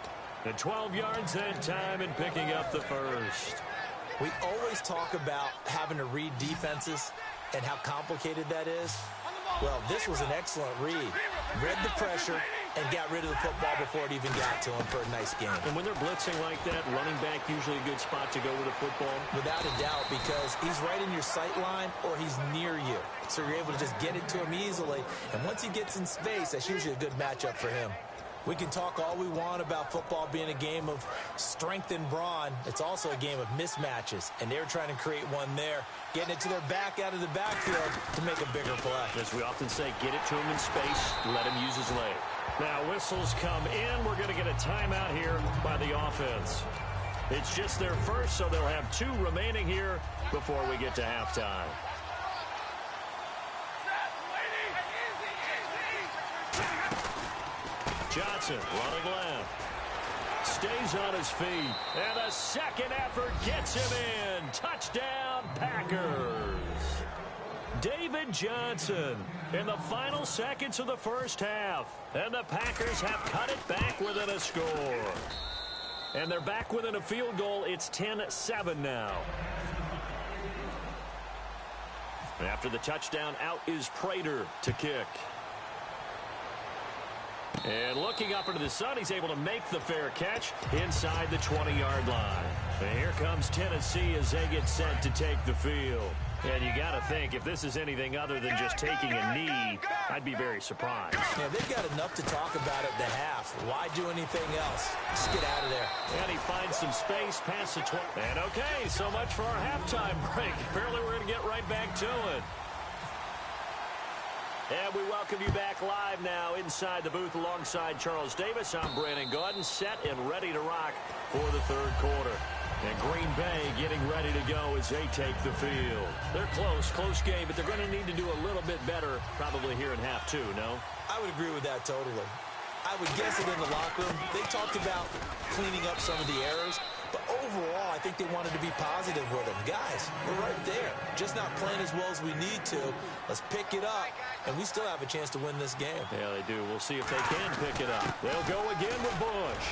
And 12 yards that time and picking up the first. We always talk about having to read defenses and how complicated that is. Well, this was an excellent read. Read the pressure and got rid of the football before it even got to him for a nice game. And when they're blitzing like that, running back usually a good spot to go with a football. Without a doubt, because he's right in your sight line or he's near you. So you're able to just get it to him easily. And once he gets in space, that's usually a good matchup for him. We can talk all we want about football being a game of strength and brawn. It's also a game of mismatches, and they're trying to create one there, getting it to their back out of the backfield to make a bigger play. As we often say, get it to him in space, let him use his leg. Now whistles come in. We're going to get a timeout here by the offense. It's just their first, so they'll have 2 remaining here before we get to halftime. Johnson running left. Stays on his feet. And a second effort gets him in. Touchdown, Packers. David Johnson in the final seconds of the first half. And the Packers have cut it back within a score. And they're back within a field goal. It's 10-7 now. After the touchdown, out is Prater to kick. And looking up into the sun, he's able to make the fair catch inside the 20-yard line. And here comes Tennessee as they get set to take the field. And you got to think, if this is anything other than just taking a knee, I'd be very surprised. Yeah, they've got enough to talk about at the half. Why do anything else? Just get out of there. And he finds some space past the 20. And okay, so much for our halftime break. Apparently we're going to get right back to it. And we welcome you back live now inside the booth alongside Charles Davis. I'm Brandon Gaudin, set and ready to rock for the 3rd quarter. And Green Bay getting ready to go as they take the field. They're close game, but they're going to need to do a little bit better probably here in half 2, no? I would agree with that totally. I would guess it in the locker room. They talked about cleaning up some of the errors, but overall, I think they wanted to be positive with them. Guys, we're right there. Just not playing as well as we need to. Let's pick it up, and we still have a chance to win this game. Yeah, they do. We'll see if they can pick it up. They'll go again with Bush.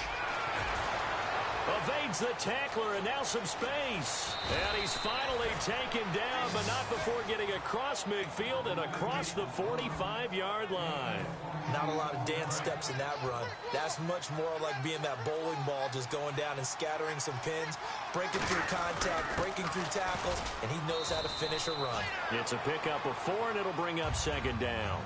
Evades the tackler, and now some space. And he's finally taken down, but not before getting across midfield and across the 45-yard line. Not a lot of dance steps in that run. That's much more like being that bowling ball, just going down and scattering some pins. breaking through contact, breaking through tackles, and he knows how to finish a run. It's a pickup of 4, and it'll bring up second down.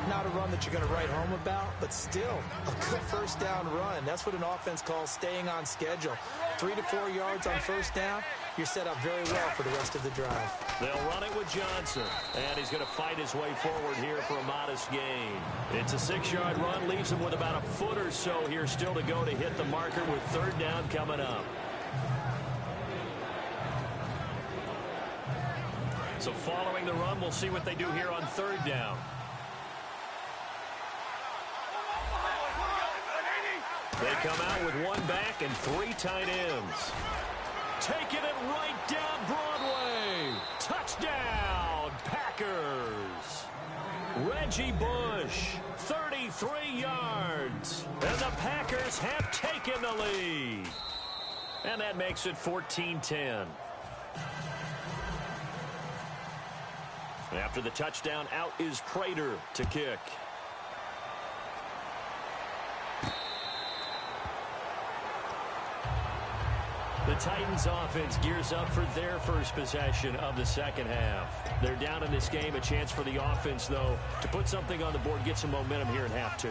Not a run that you're going to write home about, but still a good first down run. That's what an offense calls staying on schedule. 3 to 4 yards on first down, you're set up very well for the rest of the drive. They'll run it with Johnson, and he's going to fight his way forward here for a modest gain. It's a 6-yard run, leaves him with about a foot or so here still to go to hit the marker with third down coming up. So following the run, we'll see what they do here on third down. They come out with 1 back and 3 tight ends. Taking it right down Broadway. Touchdown, Packers. Reggie Bush, 33 yards. And the Packers have taken the lead. And that makes it 14-10. After the touchdown, out is Prater to kick. The Titans offense gears up for their first possession of the second half. They're down in this game. A chance for the offense, though, to put something on the board, get some momentum here in half 2.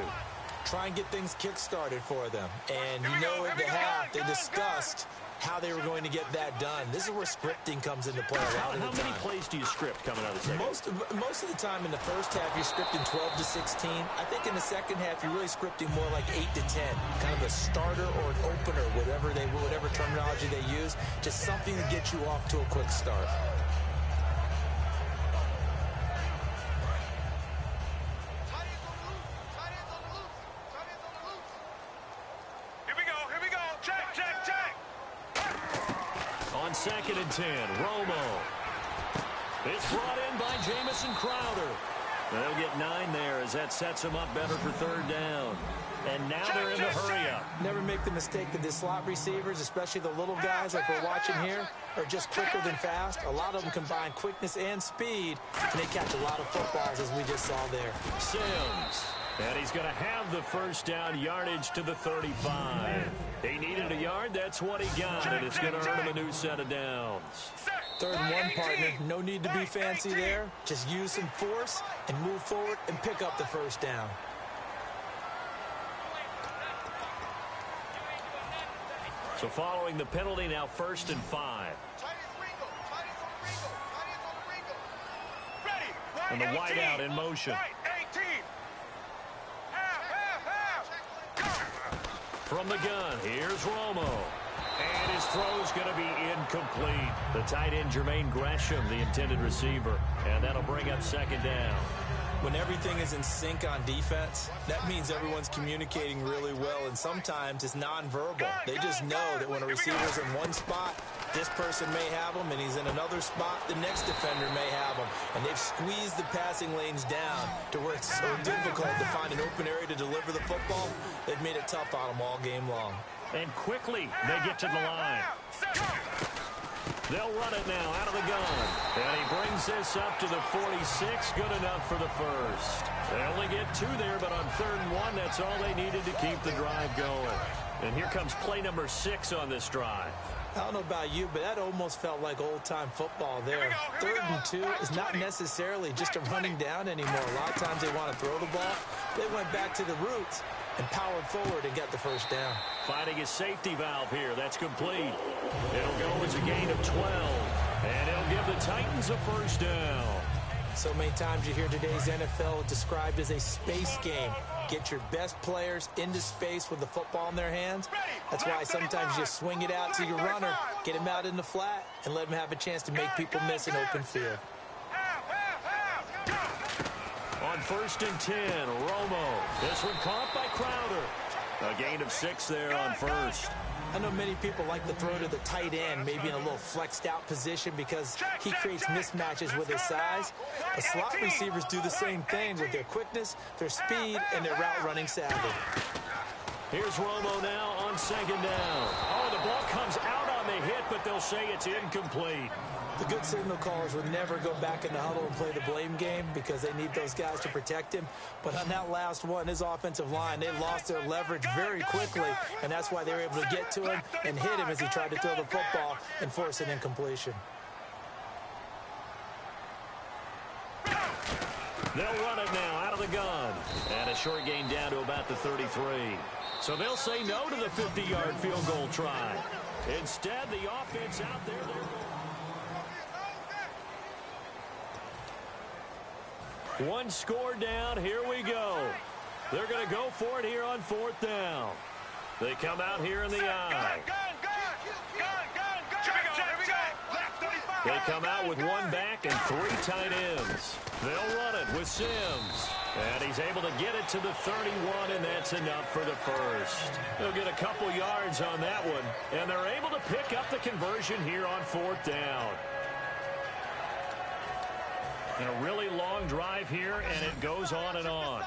Try and get things kick-started for them. And you know at the half, they discussed how they were going to get that done. This is where scripting comes into play a lot of the time. How many plays do you script coming out of the second? Most of the time in the first half, you're scripting 12 to 16. I think in the second half, you're really scripting more like 8 to 10. Kind of a starter or an opener, whatever terminology they use. Just something to get you off to a quick start. Second and 10, Romo. It's brought in by Jamison Crowder. They'll get 9 there as that sets them up better for third down. And now they're in the hurry-up. Never make the mistake that the slot receivers, especially the little guys like we're watching here, are just quicker than fast. A lot of them combine quickness and speed, and they catch a lot of footballs, as we just saw there. Sims. And he's going to have the first down, yardage to the 35. He needed a yard. That's what he got, and it's going to earn him a new set of downs. 3rd and 1, partner. No need to be fancy there. Just use some force and move forward and pick up the first down. So following the penalty, now 1st and 5. And the wideout in motion. From the gun, here's Romo. And his throw is going to be incomplete. The tight end, Jermaine Gresham, the intended receiver. And that'll bring up second down. When everything is in sync on defense, that means everyone's communicating really well, and sometimes it's nonverbal. They just know that when a receiver's in one spot, this person may have him, and he's in another spot, the next defender may have him. And they've squeezed the passing lanes down to where it's so difficult to find an open area to deliver the football. They've made it tough on them all game long. And quickly, they get to the line. They'll run it now out of the gun. And he brings this up to the 46. Good enough for the first. They only get 2 there, but on 3rd and 1, that's all they needed to keep the drive going. And here comes play number 6 on this drive. I don't know about you, but that almost felt like old-time football there. 3rd and 2 is not necessarily just a running down anymore. A lot of times they want to throw the ball. They went back to the roots and powered forward and got the first down. Finding his safety valve here. That's complete. It'll go as a gain of 12. And it'll give the Titans a first down. So many times you hear today's NFL described as a space game. Get your best players into space with the football in their hands. That's why sometimes you swing it out to your runner, get him out in the flat, and let him have a chance to make people miss an open field. On 1st and 10, Romo. This one caught by Crowder. A gain of 6 there on 1st. I know many people like to throw to the tight end, maybe in a little flexed out position because he creates mismatches with his size. But slot receivers do the same thing with their quickness, their speed, and their route running savvy. Here's Romo now on 2nd down. Oh, the ball comes out on the hit, but they'll say it's incomplete. The good signal callers would never go back in the huddle and play the blame game because they need those guys to protect him. But on that last one, his offensive line, they lost their leverage very quickly, and that's why they were able to get to him and hit him as he tried to throw the football and force an incompletion. They'll run it now out of the gun. And a short gain down to about the 33. So they'll say no to the 50-yard field goal try. Instead, the offense out there. One score down. Here we go. They're going to go for it here on 4th down. They come out here in the I. They come out with one back and 3 tight ends. They'll run it with Sims. And he's able to get it to the 31, and that's enough for the first. They'll get a couple yards on that one, and they're able to pick up the conversion here on 4th down. And a really long drive here, and it goes on and on.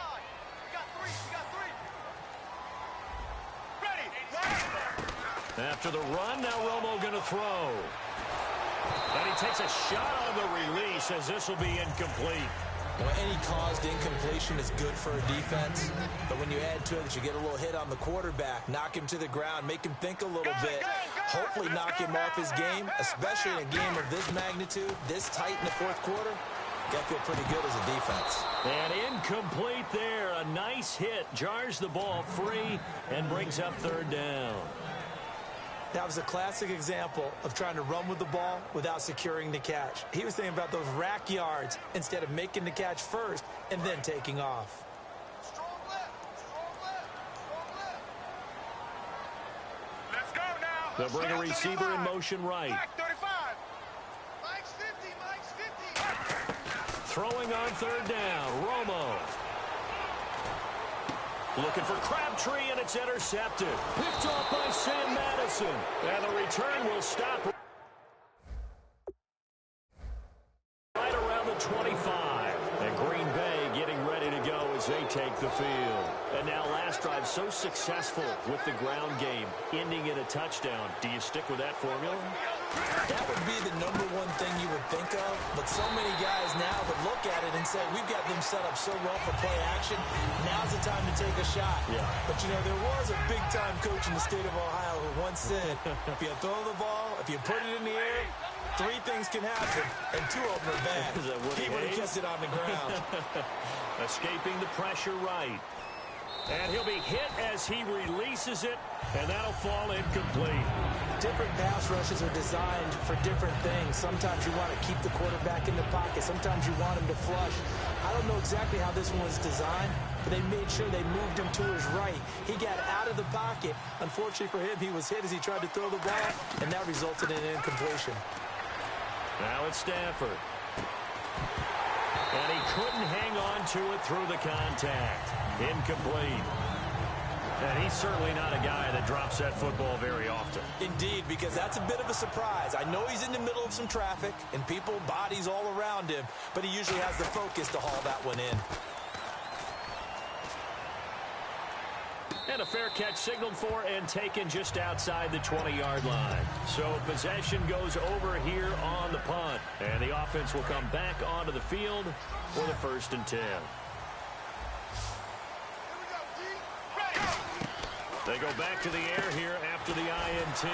After the run, now Romo going to throw. And he takes a shot on the release as this will be incomplete. Well, any caused incompletion is good for a defense, but when you add to it that you get a little hit on the quarterback, knock him to the ground, make him think a little bit, hopefully knock him off his game, especially in a game of this magnitude, this tight in the 4th quarter, you got to feel pretty good as a defense. And incomplete there. A nice hit, jars the ball free, and brings up 3rd down. That was a classic example of trying to run with the ball without securing the catch. He was thinking about those rack yards instead of making the catch first and then taking off. Let's go now. They'll bring a receiver in motion right. Back 35. Mike's 50. Mike's 50. Throwing on 3rd down. Romo. Looking for Crabtree, and it's intercepted. Picked off by Sam Madison. And the return will stop right around the 25. And Green Bay getting ready to go as they take the field. And now last drive so successful with the ground game, ending in a touchdown. Do you stick with that formula? That would be the #1 thing you would think of, but so many guys now would look at it and say, we've got them set up so well for play action, now's the time to take a shot. Yeah. But, you know, there was a big-time coach in the state of Ohio who once said, if you throw the ball, if you put it in the air, 3 things can happen, and 2 of them are bad. He would have kept it on the ground. Escaping the pressure right. And he'll be hit as he releases it, and that'll fall incomplete. Different pass rushes are designed for different things. Sometimes you want to keep the quarterback in the pocket. Sometimes you want him to flush. I don't know exactly how this one was designed, but they made sure they moved him to his right. He got out of the pocket. Unfortunately for him, he was hit as he tried to throw the ball, and that resulted in an incompletion. Now it's Stafford. And he couldn't hang on to it through the contact. Incomplete. And he's certainly not a guy that drops that football very often. Indeed, because that's a bit of a surprise. I know he's in the middle of some traffic and people, bodies all around him, but he usually has the focus to haul that one in. And a fair catch signaled for and taken just outside the 20-yard line. So possession goes over here on the punt. And the offense will come back onto the field for the 1st and 10. They go back to the air here after the INT.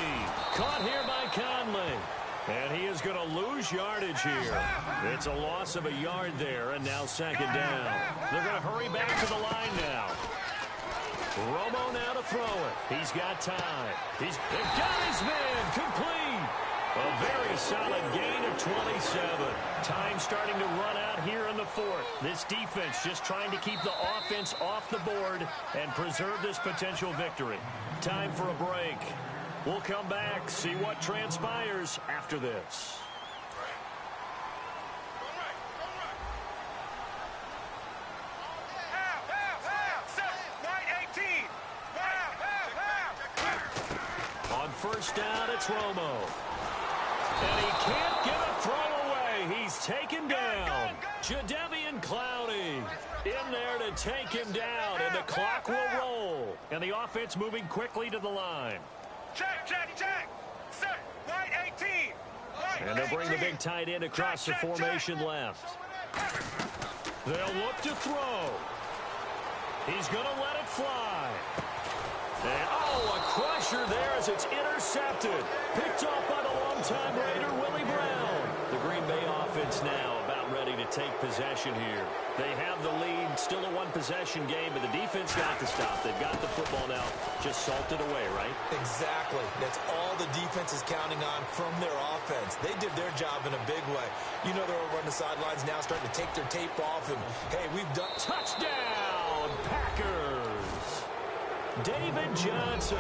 Caught here by Conley. And he is going to lose yardage here. It's a loss of a yard there, and now 2nd down. They're going to hurry back to the line now. Romo now to throw it. He's got time. They've got his man complete. A very solid gain of 27. Time starting to run out here in the 4th. This defense just trying to keep the offense off the board and preserve this potential victory. Time for a break. We'll come back, see what transpires after this. On 1st down, it's Romo. And he can't get a throw away. He's taken down. Jadeveon Clowney in there to take him down, and the clock will roll. And the offense moving quickly to the line. Check, check, check. Set. White 18. White And they'll bring the 18. big tight end across the formation left. They'll look to throw. He's going to let it fly. And, a crusher there as it's intercepted. Picked off by the longtime Raider, Willie Brown. The Green Bay offense now about ready to take possession here. They have the lead, still a one-possession game, but the defense got to stop. They've got the football now, just salted away, right? Exactly. That's all the defense is counting on from their offense. They did their job in a big way. You know they're over on the sidelines now starting to take their tape off, and, hey, we've done... Touchdown, Packers! David Johnson,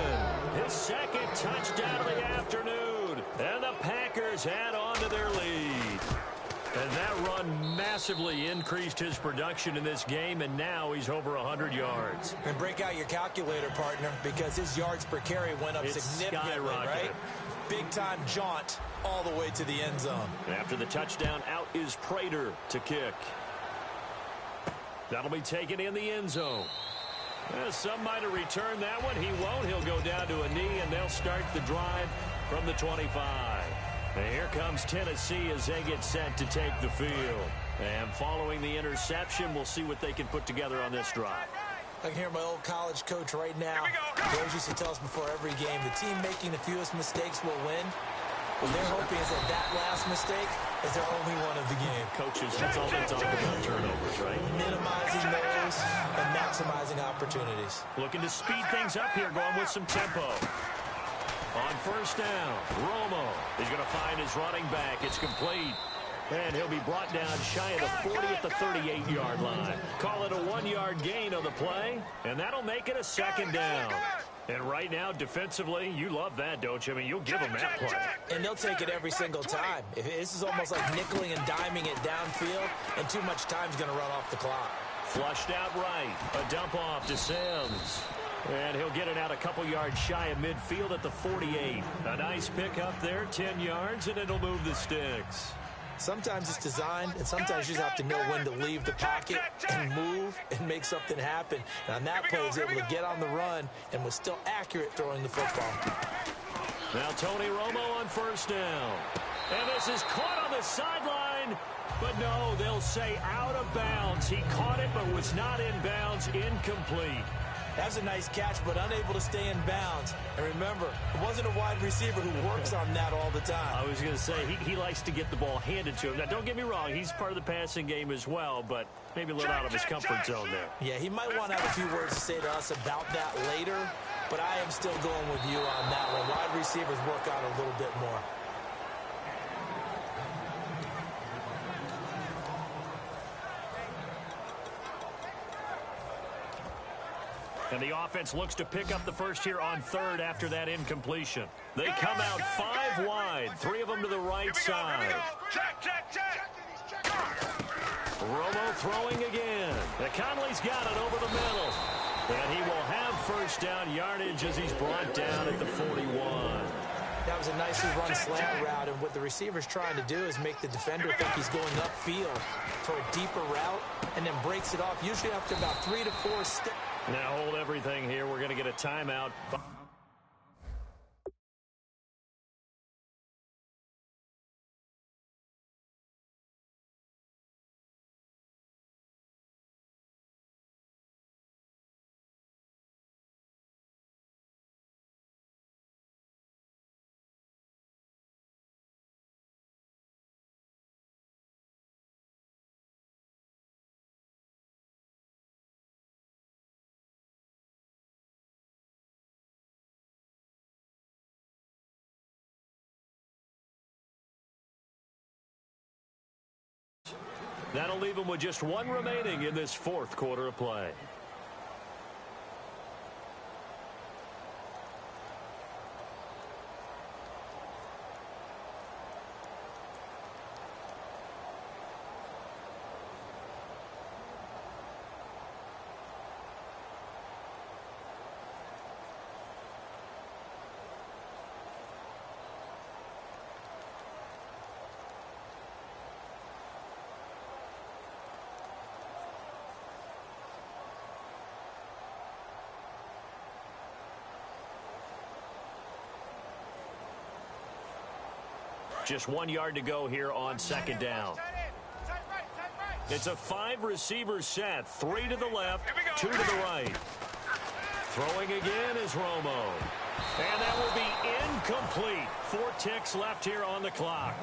his second touchdown of the afternoon. And the Packers add on to their lead. And that run massively increased his production in this game, and now he's over 100 yards. And break out your calculator, partner, because his yards per carry went up significantly, right? Big-time jaunt all the way to the end zone. After the touchdown, out is Prater to kick. That'll be taken in the end zone. Some might have returned that one. He won't. He'll go down to a knee, and they'll start the drive from the 25. And here comes Tennessee as they get set to take the field. And following the interception, we'll see what they can put together on this drive. I can hear my old college coach right now. He always used to tell us before every game, the team making the fewest mistakes will win. What they're hoping is that last mistake is their only one of the game. Coaches, that's all they talk about, turnovers, right? Minimizing those and maximizing opportunities. Looking to speed things up here, going with some tempo. On first down, Romo is going to find his running back. It's complete. And he'll be brought down shy of the 40 at the 38-yard line. Call it a 1-yard gain on the play, and that'll make it a second down. And right now, defensively, you love that, don't you? I mean, you'll give them that play. And they'll take it every single time. This is almost like nickeling and diming it downfield, and too much time's going to run off the clock. Flushed out right. A dump off to Sims. And he'll get it out a couple yards shy of midfield at the 48. A nice pick up there, 10 yards, and it'll move the sticks. Sometimes it's designed, and sometimes you just have to know when to leave the pocket and move and make something happen. And on that play, he was able to get on the run and was still accurate throwing the football. Now Tony Romo on first down. And this is caught on the sideline. But no, they'll say out of bounds. He caught it but was not in bounds. Incomplete. That's a nice catch, but unable to stay in bounds. And remember, it wasn't a wide receiver who works on that all the time. I was going to say, he likes to get the ball handed to him. Now, don't get me wrong, he's part of the passing game as well, but maybe a little out of his comfort zone there. Yeah, he might want to have a few words to say to us about that later, but I am still going with you on that one. Wide receivers work out a little bit more. And the offense looks to pick up the first here on third after that incompletion. They come out 5 wide, 3 of them to the right side. Romo throwing again. Conley's got it over the middle. And he will have first down yardage as he's brought down at the 41. That was a nicely run slant route, and what the receiver's trying to do is make the defender think he's going upfield for a deeper route and then breaks it off, usually after about 3 to 4 steps. Now hold everything here. We're going to get a timeout. That'll leave them with just 1 remaining in this 4th quarter of play. Just 1 yard to go here on second down. It's a 5-receiver set. 3 to the left, 2 to the right. Throwing again is Romo. And that will be incomplete. 4 ticks left here on the clock.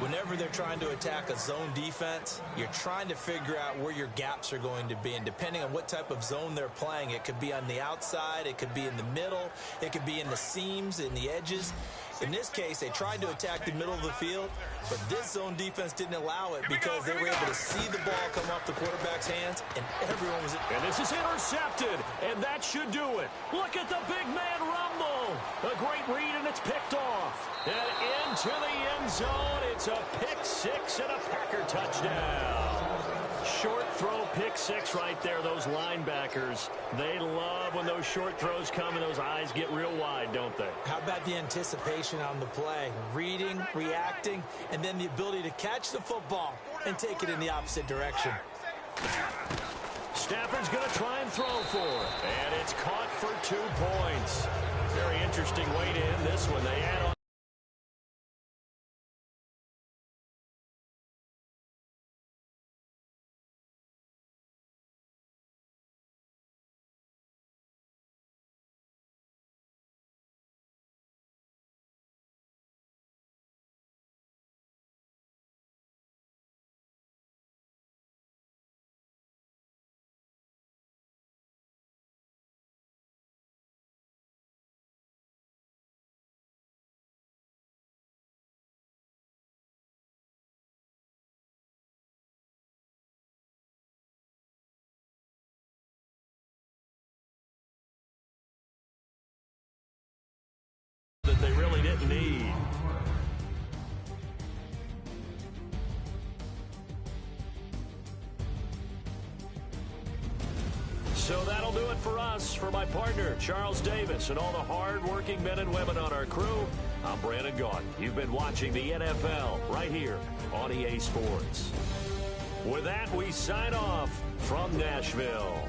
Whenever they're trying to attack a zone defense, you're trying to figure out where your gaps are going to be. And depending on what type of zone they're playing, it could be on the outside, it could be in the middle, it could be in the seams, in the edges. In this case, they tried to attack the middle of the field, but this zone defense didn't allow it because they were able to see the ball come off the quarterback's hands, and everyone was... And this is intercepted, and that should do it. Look at the big man rumble. A great read, and it's picked off. And into the end zone, it's a pick six and a Packer touchdown. Short throw pick six right there. Those linebackers, they love when those short throws come and those eyes get real wide, don't they? How about the anticipation on the play? Reading, reacting, and then the ability to catch the football and take it in the opposite direction. Stafford's going to try and throw for it. And it's caught for 2 points. Very interesting way to end this one. They add on. That they really didn't need. So that'll do it for us. For my partner, Charles Davis, and all the hard-working men and women on our crew, I'm Brandon Gaudin. You've been watching the NFL right here on EA Sports. With that, we sign off from Nashville.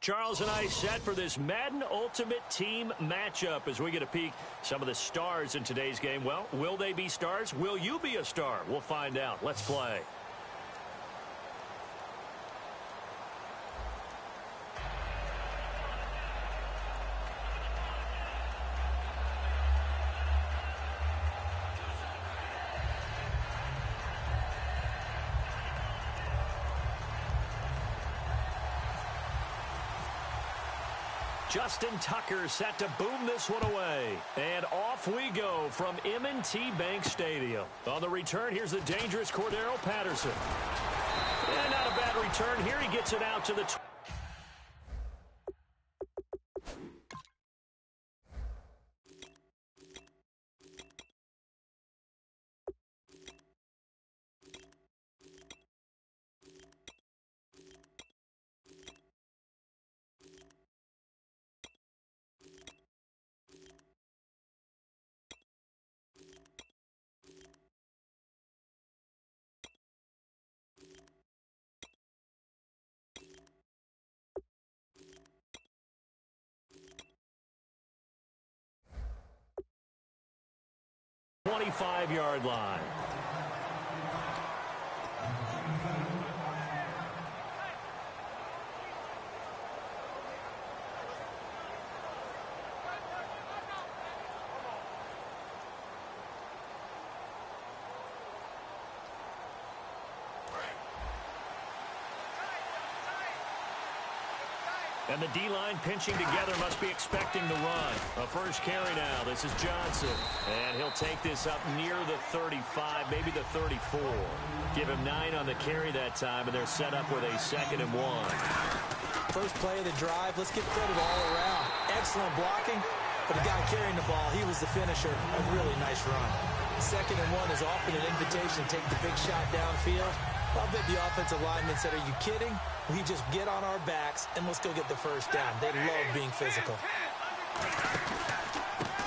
Charles and I set for this Madden Ultimate Team matchup as we get a peek some of the stars in today's game. Well, will they be stars? Will you be a star? We'll find out. Let's play. Justin Tucker set to boom this one away. And off we go from M&T Bank Stadium. On the return, here's the dangerous Cordero Patterson. And not a bad return here. He gets it out to the 25-yard line. And the D-line pinching together must be expecting the run. A first carry now. This is Johnson. And he'll take this up near the 35, maybe the 34. Give him 9 on the carry that time, and they're set up with a 2nd and 1. First play of the drive. Let's get credit all around. Excellent blocking, but the guy carrying the ball, he was the finisher. A really nice run. 2nd and 1 is often an invitation to take the big shot downfield. I'll bet the offensive lineman said, "Are you kidding? We just get on our backs and let's go get the first down." They love being physical.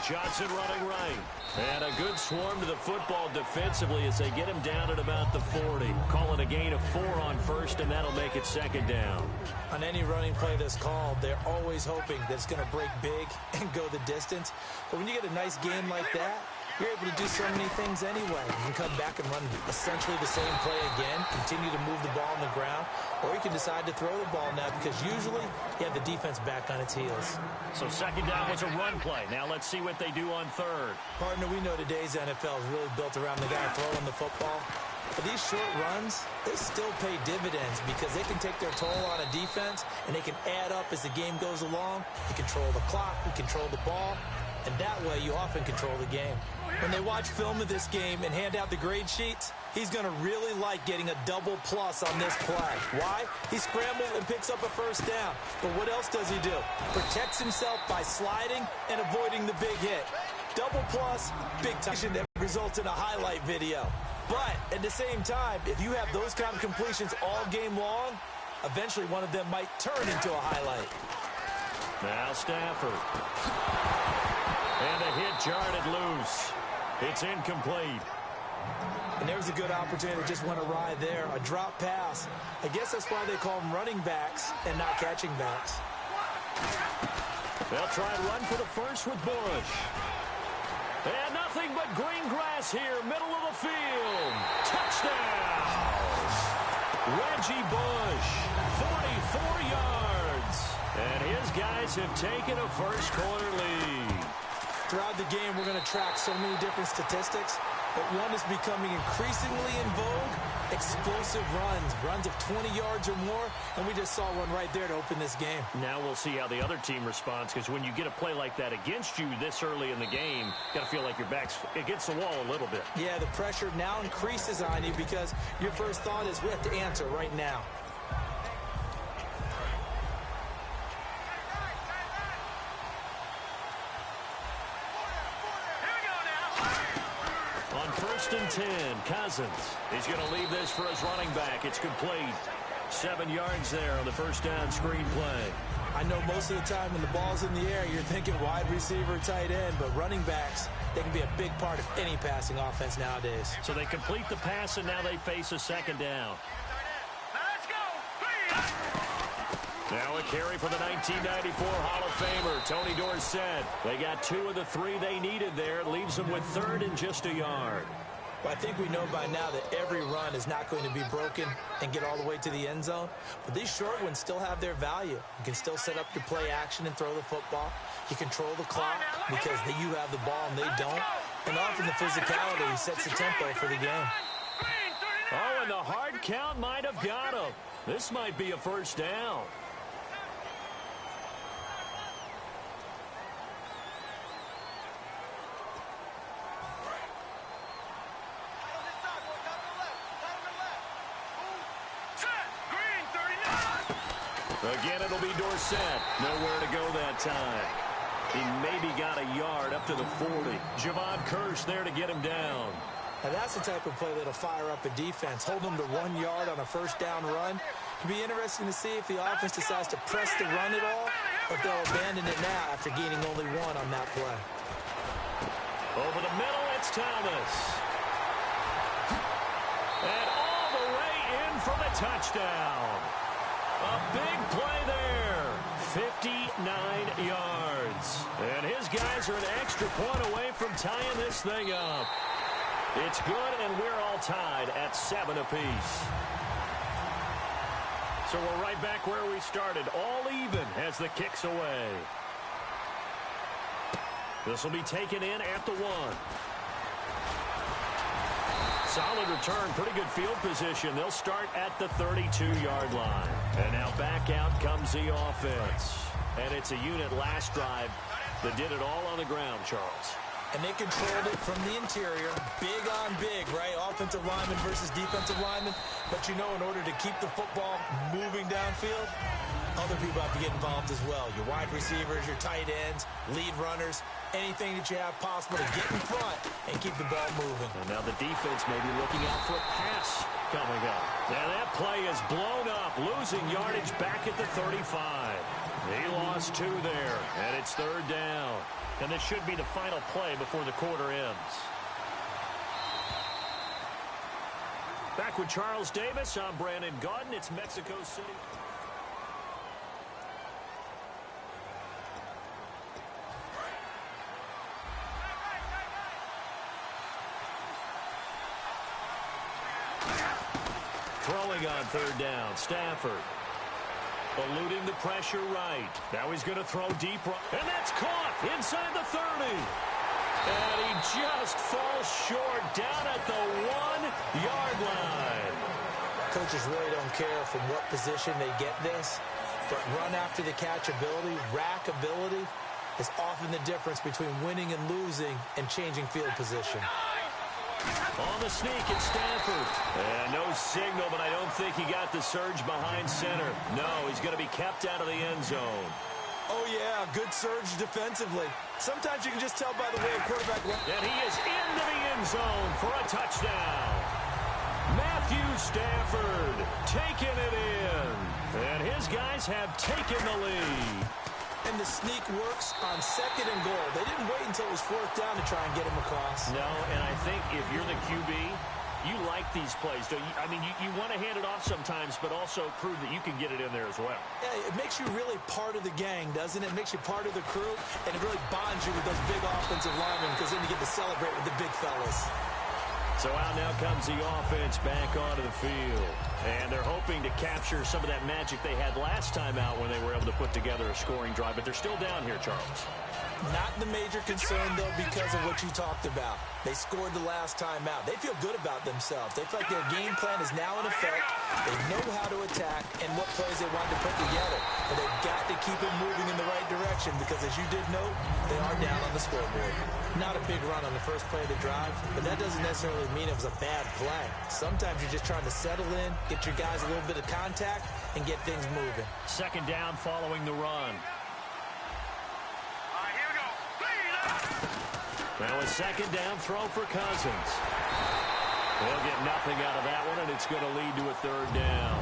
Johnson running right. And a good swarm to the football defensively as they get him down at about the 40. Calling a gain of 4 on first, and that'll make it 2nd down. On any running play that's called, they're always hoping that it's going to break big and go the distance. But when you get a nice game like that, you're able to do so many things anyway. You can come back and run essentially the same play again, continue to move the ball on the ground, or you can decide to throw the ball now because usually you have the defense back on its heels. So 2nd down was a run play. Now let's see what they do on 3rd. Partner, we know today's NFL is really built around the guy throwing the football. But these short runs, they still pay dividends because they can take their toll on a defense and they can add up as the game goes along. You control the clock, you control the ball, and that way you often control the game. When they watch film of this game and hand out the grade sheets, he's going to really like getting a double plus on this play. Why? He scrambles and picks up a first down. But what else does he do? Protects himself by sliding and avoiding the big hit. Double plus, big touchdown that results in a highlight video. But at the same time, if you have those kind of completions all game long, eventually one of them might turn into a highlight. Now Stafford. And a hit jarred loose. It's incomplete. And there's a good opportunity that just went awry there. A drop pass. I guess that's why they call them running backs and not catching backs. They'll try and run for the first with Bush. And nothing but green grass here, middle of the field. Touchdown! Reggie Bush, 44 yards. And his guys have taken a first-quarter lead. Throughout the game, we're going to track so many different statistics, but one is becoming increasingly in vogue, explosive runs of 20 yards or more, and we just saw one right there to open this game. Now we'll see how the other team responds, because when you get a play like that against you this early in the game, you got to feel like your back's against the wall a little bit. Yeah, the pressure now increases on you because your first thought is we have to answer right now. First and 10, Cousins. He's going to leave this for his running back. It's complete. 7 yards there on the first down screen play. I know most of the time when the ball's in the air, you're thinking wide receiver, tight end, but running backs, they can be a big part of any passing offense nowadays. So they complete the pass, and now they face a 2nd down. Now a carry for the 1994 Hall of Famer, Tony Dorsett. They got 2 of the 3 they needed there. It leaves them with 3rd and just a yard. Well, I think we know by now that every run is not going to be broken and get all the way to the end zone. But these short ones still have their value. You can still set up your play action and throw the football. You control the clock because you have the ball and they don't. And often the physicality sets the tempo for the game. Oh, and the hard count might have got him. This might be a first down. Again, it'll be Dorsett. Nowhere to go that time. He maybe got a yard up to the 40. Javon Curse there to get him down. Now that's the type of play that'll fire up a defense. Hold them to 1 yard on a first down run. It'll be interesting to see if the offense decides to press the run at all, or if they'll abandon it now after gaining only 1 on that play. Over the middle, it's Thomas. And all the way in for the touchdown. A big play there. 59 yards. And his guys are an extra point away from tying this thing up. It's good, and we're all tied at 7 apiece. So we're right back where we started. All even as the kick's away. This will be taken in at the 1. Solid return, pretty good field position. They'll start at the 32-yard line. And now back out comes the offense. And it's a unit last drive that did it all on the ground, Charles. And they controlled it from the interior. Big on big, right? Offensive lineman versus defensive lineman. But you know, in order to keep the football moving downfield, other people have to get involved as well. Your wide receivers, your tight ends, lead runners, anything that you have possible to get in front and keep the ball moving. And now the defense may be looking out for a pass coming up. Now that play is blown up, losing yardage back at the 35. He lost 2 there, and it's 3rd down. And this should be the final play before the quarter ends. Back with Charles Davis, I'm Brandon Gaudin. It's Mexico City. Throwing on 3rd down, Stafford. Eluding the pressure right. Now he's going to throw deep. And that's caught inside the 30. And he just falls short down at the 1-yard line. Coaches really don't care from what position they get this. But run after the catch ability, rack ability, is often the difference between winning and losing and changing field position. On the sneak, it's Stafford. And no signal, but I don't think he got the surge behind center. No, he's going to be kept out of the end zone. Oh, yeah, good surge defensively. Sometimes you can just tell by the way a quarterback runs. And he is into the end zone for a touchdown. Matthew Stafford taking it in. And his guys have taken the lead. And the sneak works on 2nd and goal. They didn't wait until it was 4th down to try and get him across. No, and I think if you're the QB, you like these plays, don't you? I mean, you want to hand it off sometimes, but also prove that you can get it in there as well. Yeah, it makes you really part of the gang, doesn't it? It makes you part of the crew, and it really bonds you with those big offensive linemen because then you get to celebrate with the big fellas. So out now comes the offense back onto the field. And they're hoping to capture some of that magic they had last time out when they were able to put together a scoring drive. But they're still down here, Charles. Not the major concern, though, because of what you talked about. They scored the last time out. They feel good about themselves. They feel like their game plan is now in effect. They know how to attack and what plays they want to put together. But they've got to keep it moving in the right direction because, as you did note, they are down on the scoreboard. Not a big run on the first play of the drive, but that doesn't necessarily mean it was a bad play. Sometimes you're just trying to settle in, get your guys a little bit of contact, and get things moving. 2nd down following the run. Now a 2nd down throw for Cousins. They'll get nothing out of that one, and it's going to lead to a 3rd down.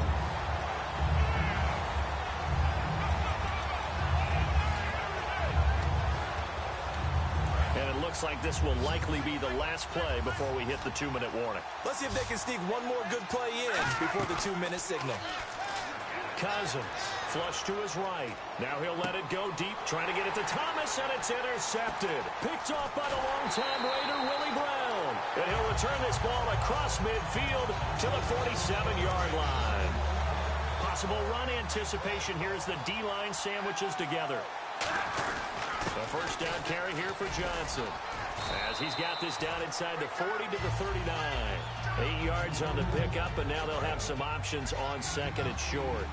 And it looks like this will likely be the last play before we hit the 2-minute warning. Let's see if they can sneak one more good play in before the 2-minute signal. Cousins. Flush to his right. Now he'll let it go deep, trying to get it to Thomas, and it's intercepted. Picked off by the longtime Raider, Willie Brown. And he'll return this ball across midfield to the 47-yard line. Possible run anticipation here as the D-line sandwiches together. A first down carry here for Johnson, as he's got this down inside the 40 to the 39. 8 yards on the pickup, and now they'll have some options on second and short.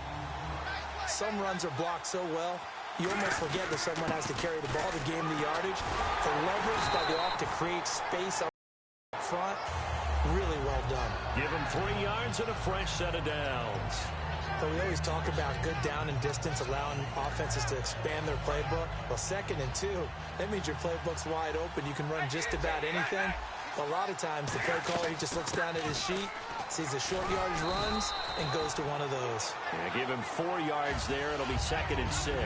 Some runs are blocked so well, you almost forget that someone has to carry the ball to gain the yardage. The leverage by the off to create space up front, really well done. Give him 3 yards and a fresh set of downs. So we always talk about good down and distance, allowing offenses to expand their playbook. Well, 2nd and 2, that means your playbook's wide open. You can run just about anything. A lot of times, the play caller, he just looks down at his sheet, sees the short yardage runs, and goes to one of those. Yeah, give him 4 yards there. It'll be 2nd and 6.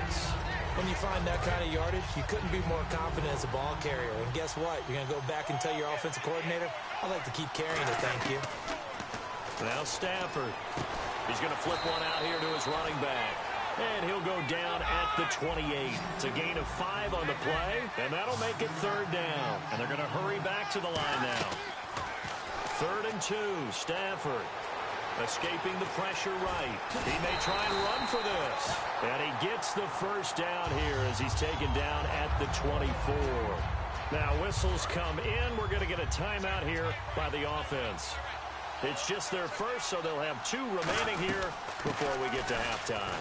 When you find that kind of yardage, you couldn't be more confident as a ball carrier. And guess what? You're going to go back and tell your offensive coordinator, I'd like to keep carrying it, thank you. Now Stafford. He's going to flip one out here to his running back. And he'll go down at the 28. It's a gain of 5 on the play, and that'll make it 3rd down. And they're going to hurry back to the line now. 3rd and 2, Stafford. Escaping the pressure right. He may try and run for this. And he gets the first down here as he's taken down at the 24. Now whistles come in. We're going to get a timeout here by the offense. It's just their first, so they'll have 2 remaining here before we get to halftime.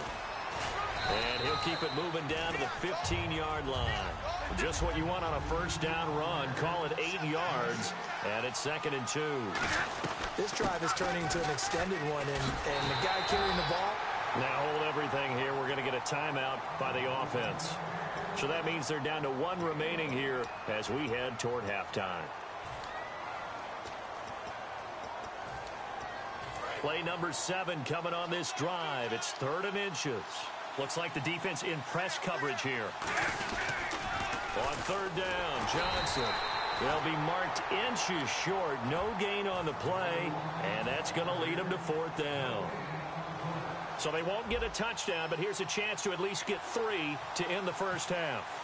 And he'll keep it moving down to the 15-yard line. Just what you want on a first down run. Call it 8 yards, and it's 2nd and 2. This drive is turning into an extended one, and the guy carrying the ball. Now hold everything here. We're going to get a timeout by the offense. So that means they're down to 1 remaining here as we head toward halftime. Play number 7 coming on this drive. It's 3rd and inches. Looks like the defense in press coverage here. On 3rd down, Johnson. They'll be marked inches short. No gain on the play, and that's going to lead them to 4th down. So they won't get a touchdown, but here's a chance to at least get 3 to end the first half.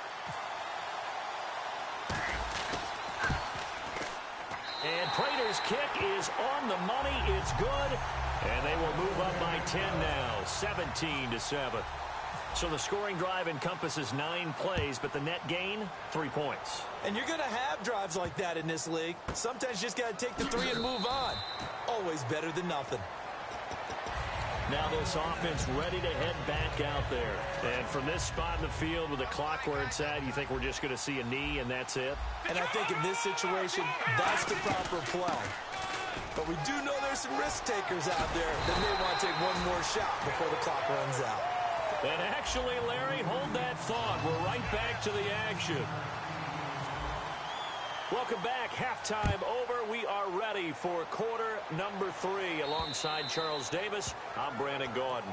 And Prater's kick is on the money. It's good. And they will move up by 10 now, 17-7. So the scoring drive encompasses 9 plays, but the net gain, 3 points. And you're going to have drives like that in this league. Sometimes you just got to take the 3 and move on. Always better than nothing. Now this offense ready to head back out there. And from this spot in the field with the clock where it's at, you think we're just going to see a knee and that's it? And I think in this situation, that's the proper play. But we do know there's some risk takers out there that may want to take one more shot before the clock runs out. And actually, Larry, hold that thought. We're right back to the action. Welcome back. Halftime over. We are ready for quarter number 3. Alongside Charles Davis, I'm Brandon Gaudin.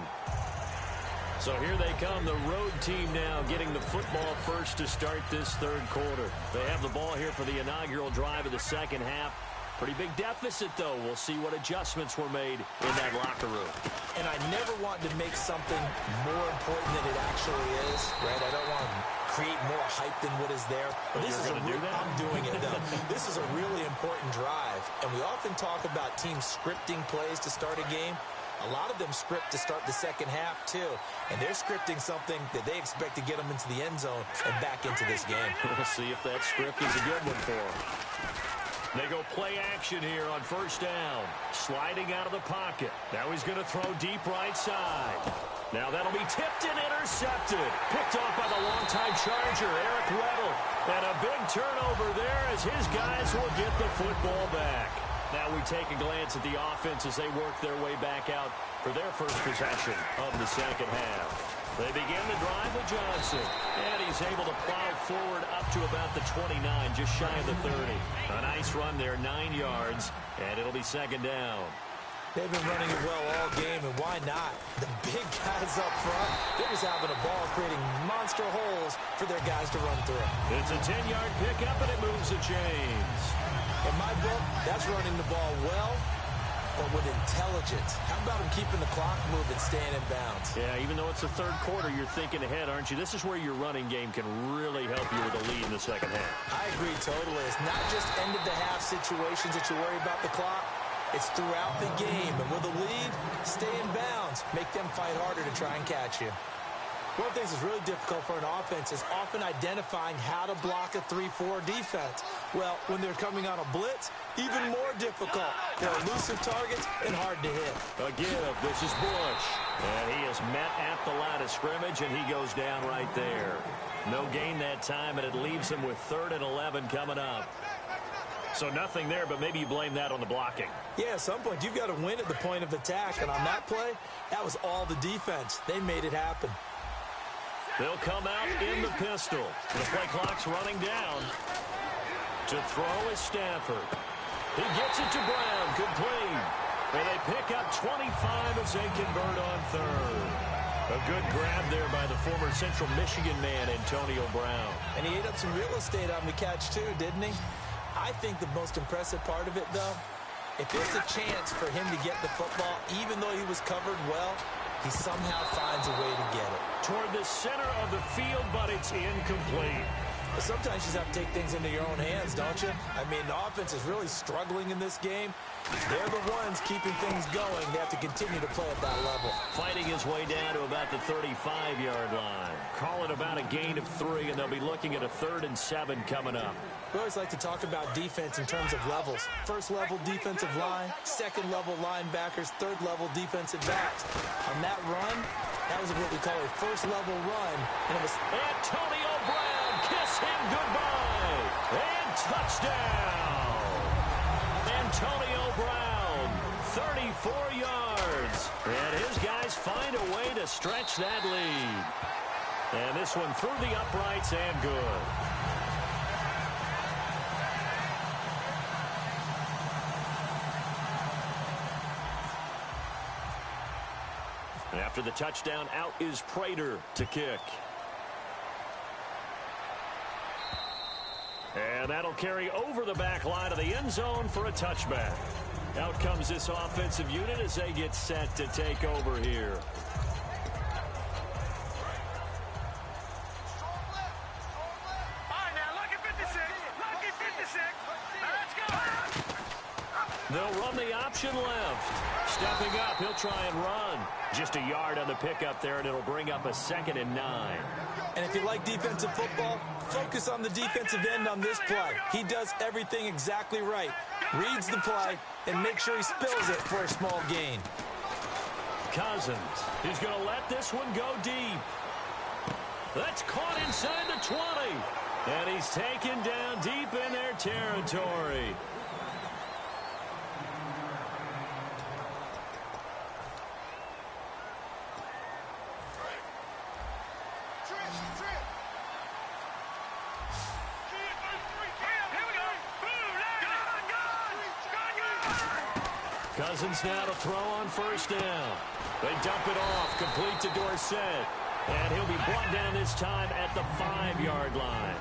So here they come, the road team now getting the football first to start this 3rd quarter. They have the ball here for the inaugural drive of the 2nd half. Pretty big deficit, though. We'll see what adjustments were made in that locker room. And I never want to make something more important than it actually is, right? I don't want to create more hype than what is there. But this is I'm doing it, though. This is a really important drive. And we often talk about teams scripting plays to start a game. A lot of them script to start the 2nd half, too. And they're scripting something that they expect to get them into the end zone and back into this game. We'll see if that script is a good one for them. They go play action here on 1st down. Sliding out of the pocket. Now he's going to throw deep right side. Now that'll be tipped and intercepted. Picked off by the longtime Charger, Eric Weddle. And a big turnover there as his guys will get the football back. Now we take a glance at the offense as they work their way back out for their first possession of the 2nd half. They begin the drive with Johnson, and he's able to plow forward up to about the 29, just shy of the 30. A nice run there, 9 yards, and it'll be 2nd down. They've been running it well all game, and why not? The big guys up front, they're just having a ball creating monster holes for their guys to run through. It's a 10-yard pickup, and it moves the chains. In my book, that's running the ball well but with intelligence. How about him keeping the clock moving, staying in bounds? Yeah, even though it's the third quarter, you're thinking ahead, aren't you? This is where your running game can really help you with a lead in the second half. I agree totally. It's not just end-of-the-half situations that you worry about the clock. It's throughout the game. And with a lead, stay in bounds. Make them fight harder to try and catch you. One of the things that's really difficult for an offense is often identifying how to block a 3-4 defense. Well, when they're coming on a blitz, even more difficult. They're elusive targets and hard to hit. A give. This is Bush. And he is met at the line of scrimmage, and he goes down right there. No gain that time, and it leaves him with 3rd and 11 coming up. So nothing there, but maybe you blame that on the blocking. Yeah, at some point, you've got to win at the point of attack. And on that play, that was all the defense. They made it happen. They'll come out in the pistol. The play clock's running down. To throw is Stafford. He gets it to Brown. Complete. And they pick up 25 as they convert on 3rd. A good grab there by the former Central Michigan man, Antonio Brown. And he ate up some real estate on the catch, too, didn't he? I think the most impressive part of it, though, if there's a chance for him to get the football, even though he was covered well, he somehow finds a way to get it. Toward the center of the field, but it's incomplete. But sometimes you just have to take things into your own hands, don't you? I mean, the offense is really struggling in this game. They're the ones keeping things going. They have to continue to play at that level. Fighting his way down to about the 35-yard line. Call it about a gain of 3, and they'll be looking at a 3rd and 7 coming up. We always like to talk about defense in terms of levels. First-level defensive line, second-level linebackers, third-level defensive backs. On that run, that was what we call a first-level run. And it was Antonio Brown, kiss him goodbye. And touchdown. Antonio Brown, 34 yards. And his guys find a way to stretch that lead. And this one through the uprights and good. And after the touchdown, out is Prater to kick. And that'll carry over the back line of the end zone for a touchback. Out comes this offensive unit as they get set to take over here. They'll run the option left. Stepping up, he'll try and run. Just a yard on the pickup there, and it'll bring up a 2nd and 9. And if you like defensive football, focus on the defensive end on this play. He does everything exactly right. Reads the play and makes sure he spills it for a small gain. Cousins, he's going to let this one go deep. That's caught inside the 20. And he's taken down deep in their territory. Cousins now to throw on 1st down. They dump it off, complete to Dorsett. And he'll be brought down this time at the 5-yard line.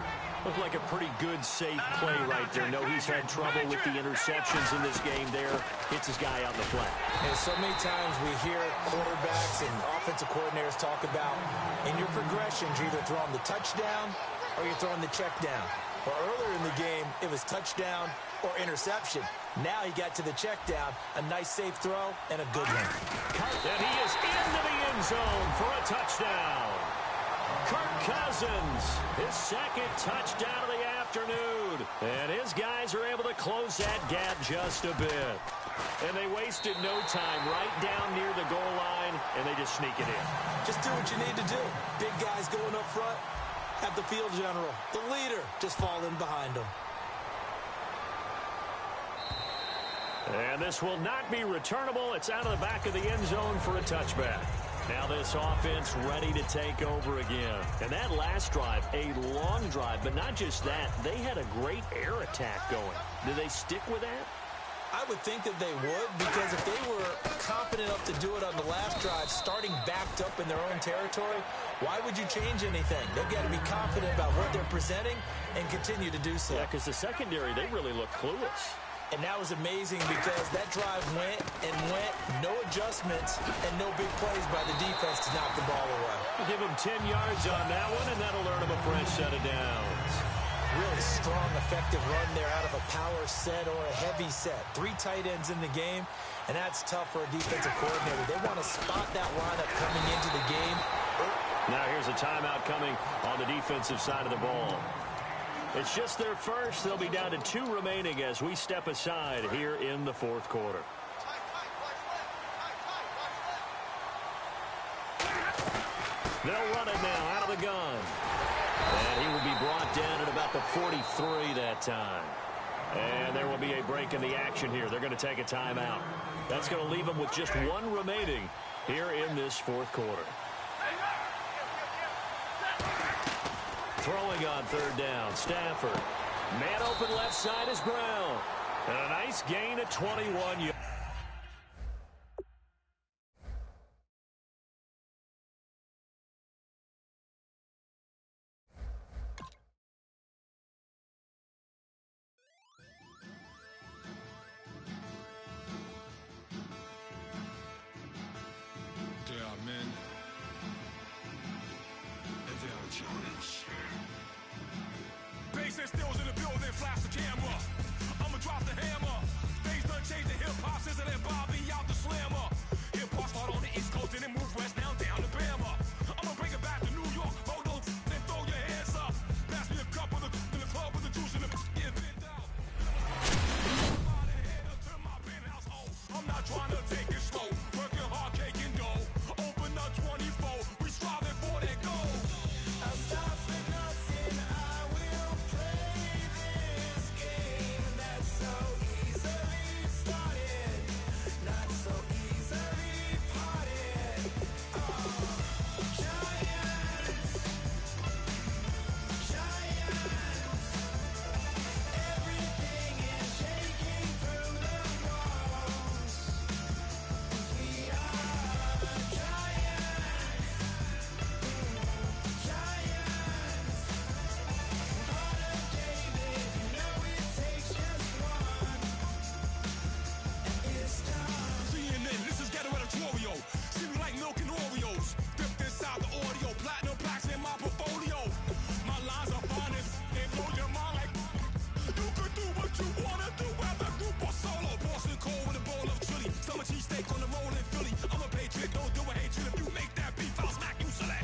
Looked like a pretty good, safe play right there. No, he's had trouble with the interceptions in this game there. Hits his guy out in the flat. And so many times we hear quarterbacks and offensive coordinators talk about, in your progressions, you're either throwing the touchdown or you're throwing the check down. Well, earlier in the game, it was touchdown or interception. Now he got to the check down, a nice safe throw, and a good one. And he is into the end zone for a touchdown. Kirk Cousins, his 2nd touchdown of the afternoon. And his guys are able to close that gap just a bit. And they wasted no time right down near the goal line, and they just sneak it in. Just do what you need to do. Big guys going up front. Have the field general, the leader, just fall in behind him. And this will not be returnable. It's out of the back of the end zone for a touchback. Now this offense ready to take over again. And that last drive, a long drive, but not just that. They had a great air attack going. Do they stick with that? I would think that they would, because if they were confident enough to do it on the last drive, starting backed up in their own territory, why would you change anything? They've got to be confident about what they're presenting and continue to do so. Yeah, because the secondary, they really look clueless. And that was amazing because that drive went and went, no adjustments, and no big plays by the defense to knock the ball away. We'll give him 10 yards on that one, and that'll earn him a fresh set of downs. Really strong, effective run there out of a power set or a heavy set. 3 tight ends in the game, and that's tough for a defensive coordinator. They want to spot that lineup coming into the game. Now here's a timeout coming on the defensive side of the ball. It's just their first. They'll be down to 2 remaining as we step aside here in the fourth quarter. They'll run it now out of the gun. And he will be brought down at about the 43 that time. And there will be a break in the action here. They're going to take a timeout. That's going to leave them with just 1 remaining here in this fourth quarter. Throwing on third down, Stafford. Man open left side is Brown. And a nice gain of 21 yards. There are men, and there are giants. Bass and stills in the building, flash the camera. I'ma drop the hammer. Things done changed, the hip-hop since and Bobby out the slammer. Hip-hop start on the East Coast and it move west now down to Bama. I'ma bring it back to New York, hold those and throw your hands up. Pass me a cup of the club with the juice in the get bent out. I'm not trying to take it slow. Working hard, caking dough. Open up 24. We striving for that goal. I'm stopping nothing. I will play this game that's so easily started, not so easily parted. Giants, everything is shaking through the walls. 'Cause we are giants, heart of David, you know it takes just one, and it's time. CNN, this is Ghetto Editorial. See me like milk and Oreos, dipped inside the audio, platinum plaques in my portfolio. My lines are finest, they blow your mind like you could do what you wanna do, whether group or solo. Boston cold with a bowl of chili, summer cheesesteak on the roll in Philly. I'm a patriot, don't do a hatred. If you make that beef, I'll smack you silly.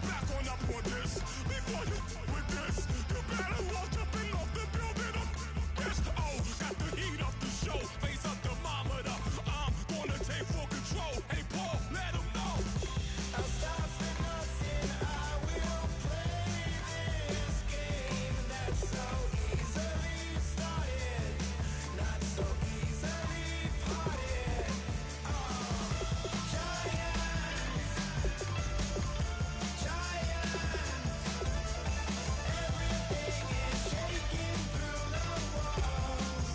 Back on up on this, before you with this, you better watch jumping off the building up this. Oh, got the heat up the show, face up thermometer. I'm gonna take full control. Hey Paul, let him know. I'll stop for nothing. I will play this game that's so easily started, not so easily parted. Everything is shaking through the walls.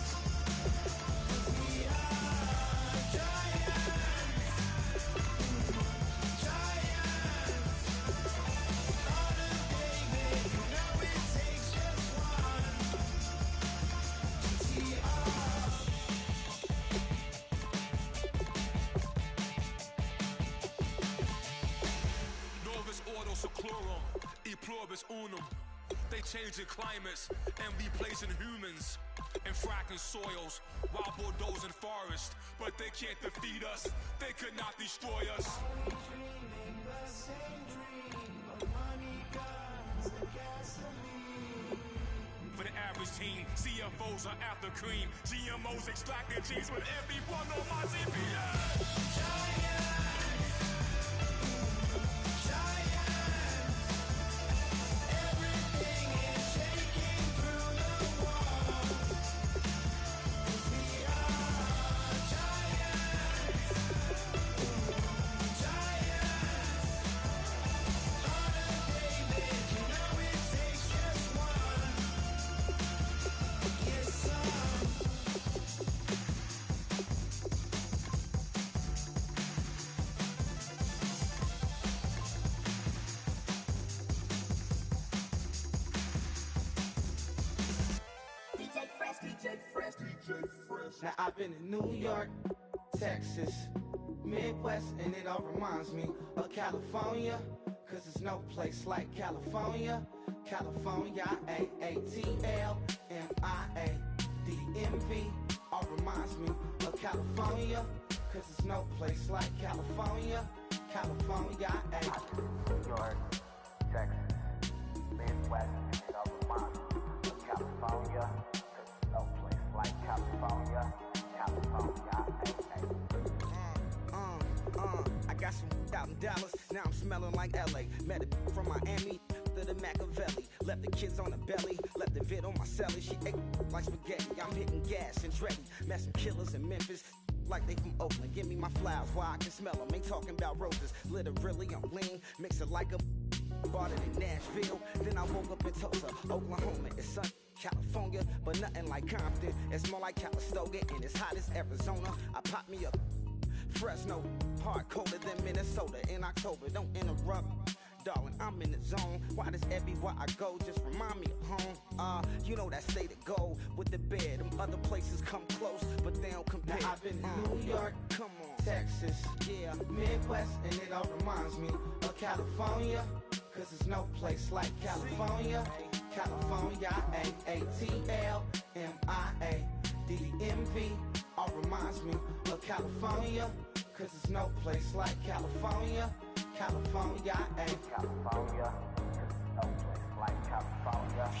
'Cause we are giants, heart of David, you know it takes just one. Novus ordo seclorum, e pluribus unum. They changing climates and replacing humans and fracking soils while bulldozing forests. But they can't defeat us, they could not destroy us. For the average team, CFOs are after cream. GMOs extracting genes with every one on my TPS. Everything is shaking through the walls. 'Cause we are giants, heart of David, you know it takes just one. Yes, DJ Fresh. Now I've been to New York, Texas, Midwest, and it all reminds me of California, cause there's no place like California. California, A-A-T-L-M-I-A-D-D-M-V, all reminds me of California, cause there's no place like California. California, New York, Texas, Midwest, and it all reminds me of California, cause there's no place like California. California, I got some out in Dallas, now I'm smelling like LA. Met a from Miami to the Machiavelli. Left the kids on the belly, left the vid on my celly. She ate like spaghetti, I'm hitting gas and Dreddy. Met some killers in Memphis, like they from Oakland. Give me my flowers while I can smell them. Ain't talking about roses, literally I'm lean. Mix it like a bought it in Nashville. Then I woke up in Tulsa, Oklahoma. It's sun, California, but nothing like Compton. It's more like Calistoga and it's hot as Arizona. I pop me up Fresno, hard colder than Minnesota in October. Don't interrupt, darling, I'm in the zone. Why does everywhere I go just remind me of home? You know that state of gold with the bed. Them other places come close, but they don't compare. Now I've been to New York, come on, Texas, yeah, Midwest, and it all reminds me of California, cause there's no place like California. California, A-A-T-L-M-I-A-D-D-M-V, all reminds me of California, cause there's no place like California. California, California, no place like California.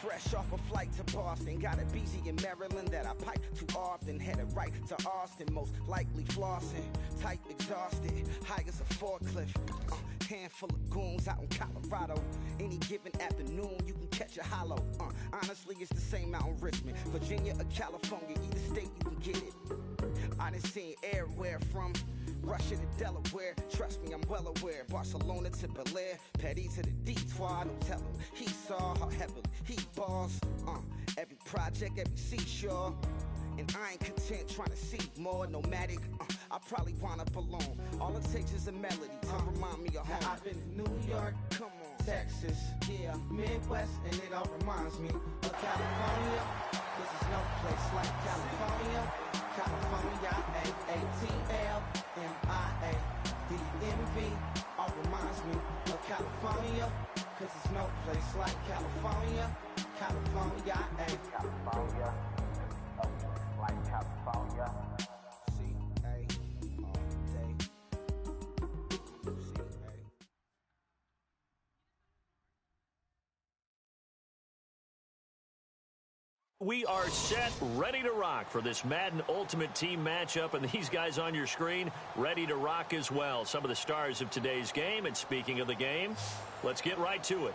Fresh off a flight to Boston, got a BZ in Maryland that I pipe too often. Headed right to Austin, most likely flossing. Tight, exhausted, high as a forklift. Handful of goons out in Colorado. Any given afternoon, you can catch a hollow. Honestly, it's the same out in Richmond, Virginia or California. Either state, you can get it. I done seen everywhere from Russia to Delaware, trust me, I'm well aware. Barcelona to Bel Air, Petty to the Detroit, don't tell him. He saw how heavily he balls. Every project, every seashore. And I ain't content trying to see more nomadic. I probably wind up alone. All it takes is a melody to remind me of home. Now I've been to New York, come on, Texas, yeah, Midwest, and it all reminds me of California, cause there's no place like California. California, A-A-T-L-M-I-A-D-M-V, all reminds me of California, cause there's no place like California. California, California, no place like California. C-A, all day, C-A. We are set, ready to rock for this Madden Ultimate Team matchup, and these guys on your screen ready to rock as well. Some of the stars of today's game, and speaking of the game, let's get right to it.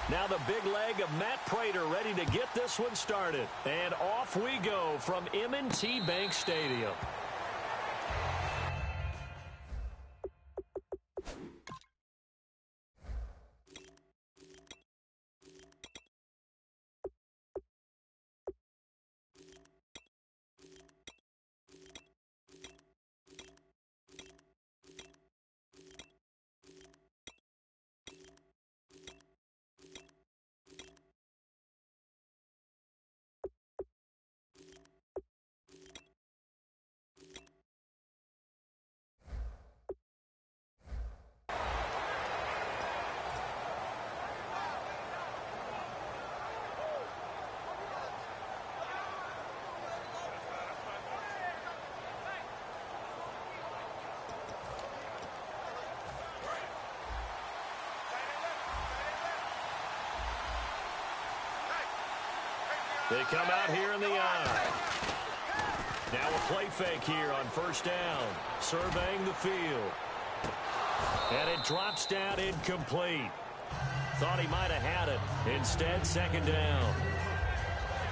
Now the big leg of Matt Prater ready to get this one started. And off we go from M&T Bank Stadium. They come out here in the eye. Now a play fake here on first down. Surveying the field. And it drops down incomplete. Thought he might have had it. Instead, second down.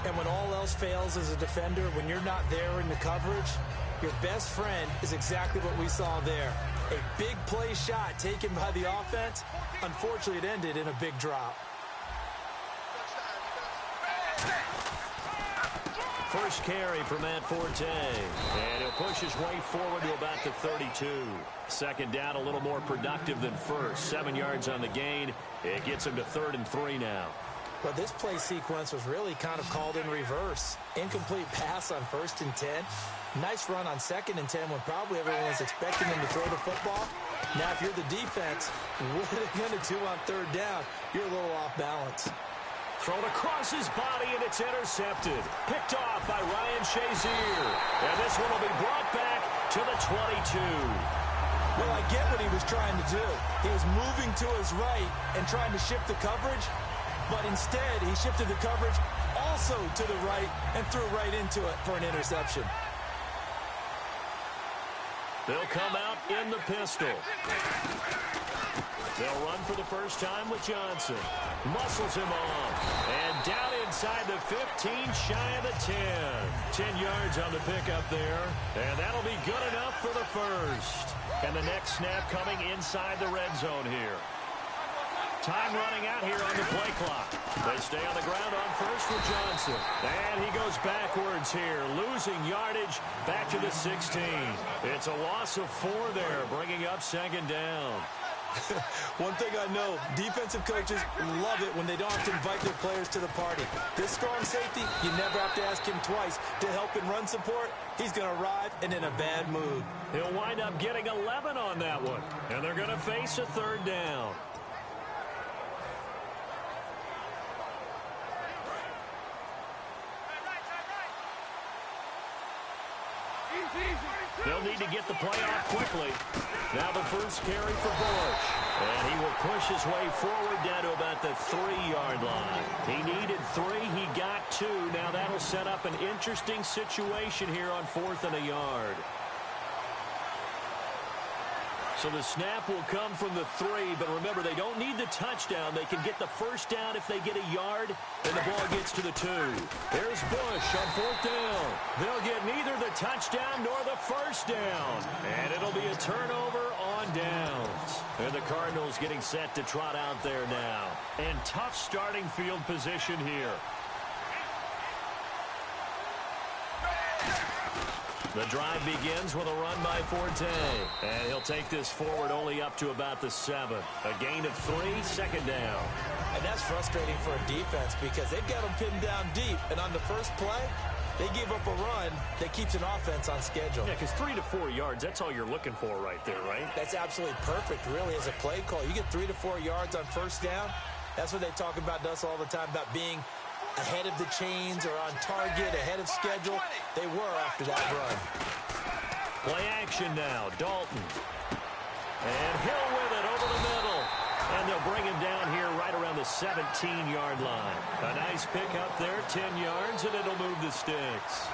And when all else fails as a defender, when you're not there in the coverage, your best friend is exactly what we saw there. A big play shot taken by the offense. Unfortunately, it ended in a big drop. First carry for Matt Forte. And he'll push his way forward to about the 32. Second down, a little more productive than first. 7 yards on the gain. It gets him to 3rd and 3 now. But this play sequence was really kind of called in reverse. Incomplete pass on 1st and 10. Nice run on 2nd and 10 when probably everyone was expecting him to throw the football. Now, if you're the defense, what are they going to do on 3rd down? You're a little off balance. Thrown across his body, and it's intercepted. Picked off by Ryan Shazier. And this one will be brought back to the 22. Well, I get what he was trying to do. He was moving to his right and trying to shift the coverage, but instead he shifted the coverage also to the right and threw right into it for an interception. They'll come out in the pistol. They'll run for the first time with Johnson. Muscles him off. And down inside the 15, shy of the 10. 10 yards on the pickup there. And that'll be good enough for the first. And the next snap coming inside the red zone here. Time running out here on the play clock. They stay on the ground on first with Johnson. And he goes backwards here, losing yardage back to the 16. It's a loss of 4 there, bringing up 2nd down. One thing I know, defensive coaches love it when they don't have to invite their players to the party. This strong safety, you never have to ask him twice to help in run support. He's going to arrive and in a bad mood. He'll wind up getting 11 on that one. And they're going to face a 3rd down. They'll need to get the play off quickly. Now the first carry for Bush. And he will push his way forward down to about the 3-yard line. He needed 3. He got 2. Now that'll set up an interesting situation here on 4th and a yard. So the snap will come from the 3, but remember, they don't need the touchdown. They can get the first down if they get a yard, and the ball gets to the 2. There's Bush on 4th down. They'll get neither the touchdown nor the first down, and it'll be a turnover on downs. And the Cardinals getting set to trot out there now. And tough starting field position here. The drive begins with a run by Forte. And he'll take this forward only up to about the 7. A gain of 3, 2nd down. And that's frustrating for a defense because they've got them pinned down deep. And on the first play, they give up a run that keeps an offense on schedule. Yeah, because 3 to 4 yards, that's all you're looking for right there, right? That's absolutely perfect, really, as a play call. You get 3 to 4 yards on first down. That's what they talk about to us all the time, about being ahead of the chains or on target, ahead of schedule. They were after that run. Play action now. Dalton. And Hill with it over the middle. And they'll bring him down here right around the 17-yard line. A nice pickup there, 10 yards, and it'll move the sticks.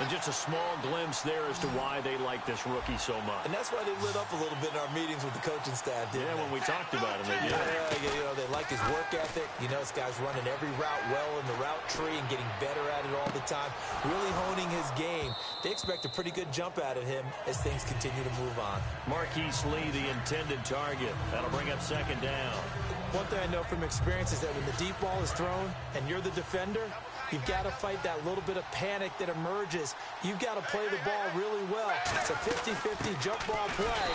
And just a small glimpse there as to why they like this rookie so much. And that's why they lit up a little bit in our meetings with the coaching staff, didn't they? When we talked about him, they did. Yeah, you know, they like his work ethic. You know, this guy's running every route well in the route tree and getting better at it all the time, really honing his game. They expect a pretty good jump out of him as things continue to move on. Marquise Lee, the intended target. That'll bring up 2nd down. One thing I know from experience is that when the deep ball is thrown and you're the defender, you've got to fight that little bit of panic that emerges. You've got to play the ball really well. It's a 50-50 jump ball play.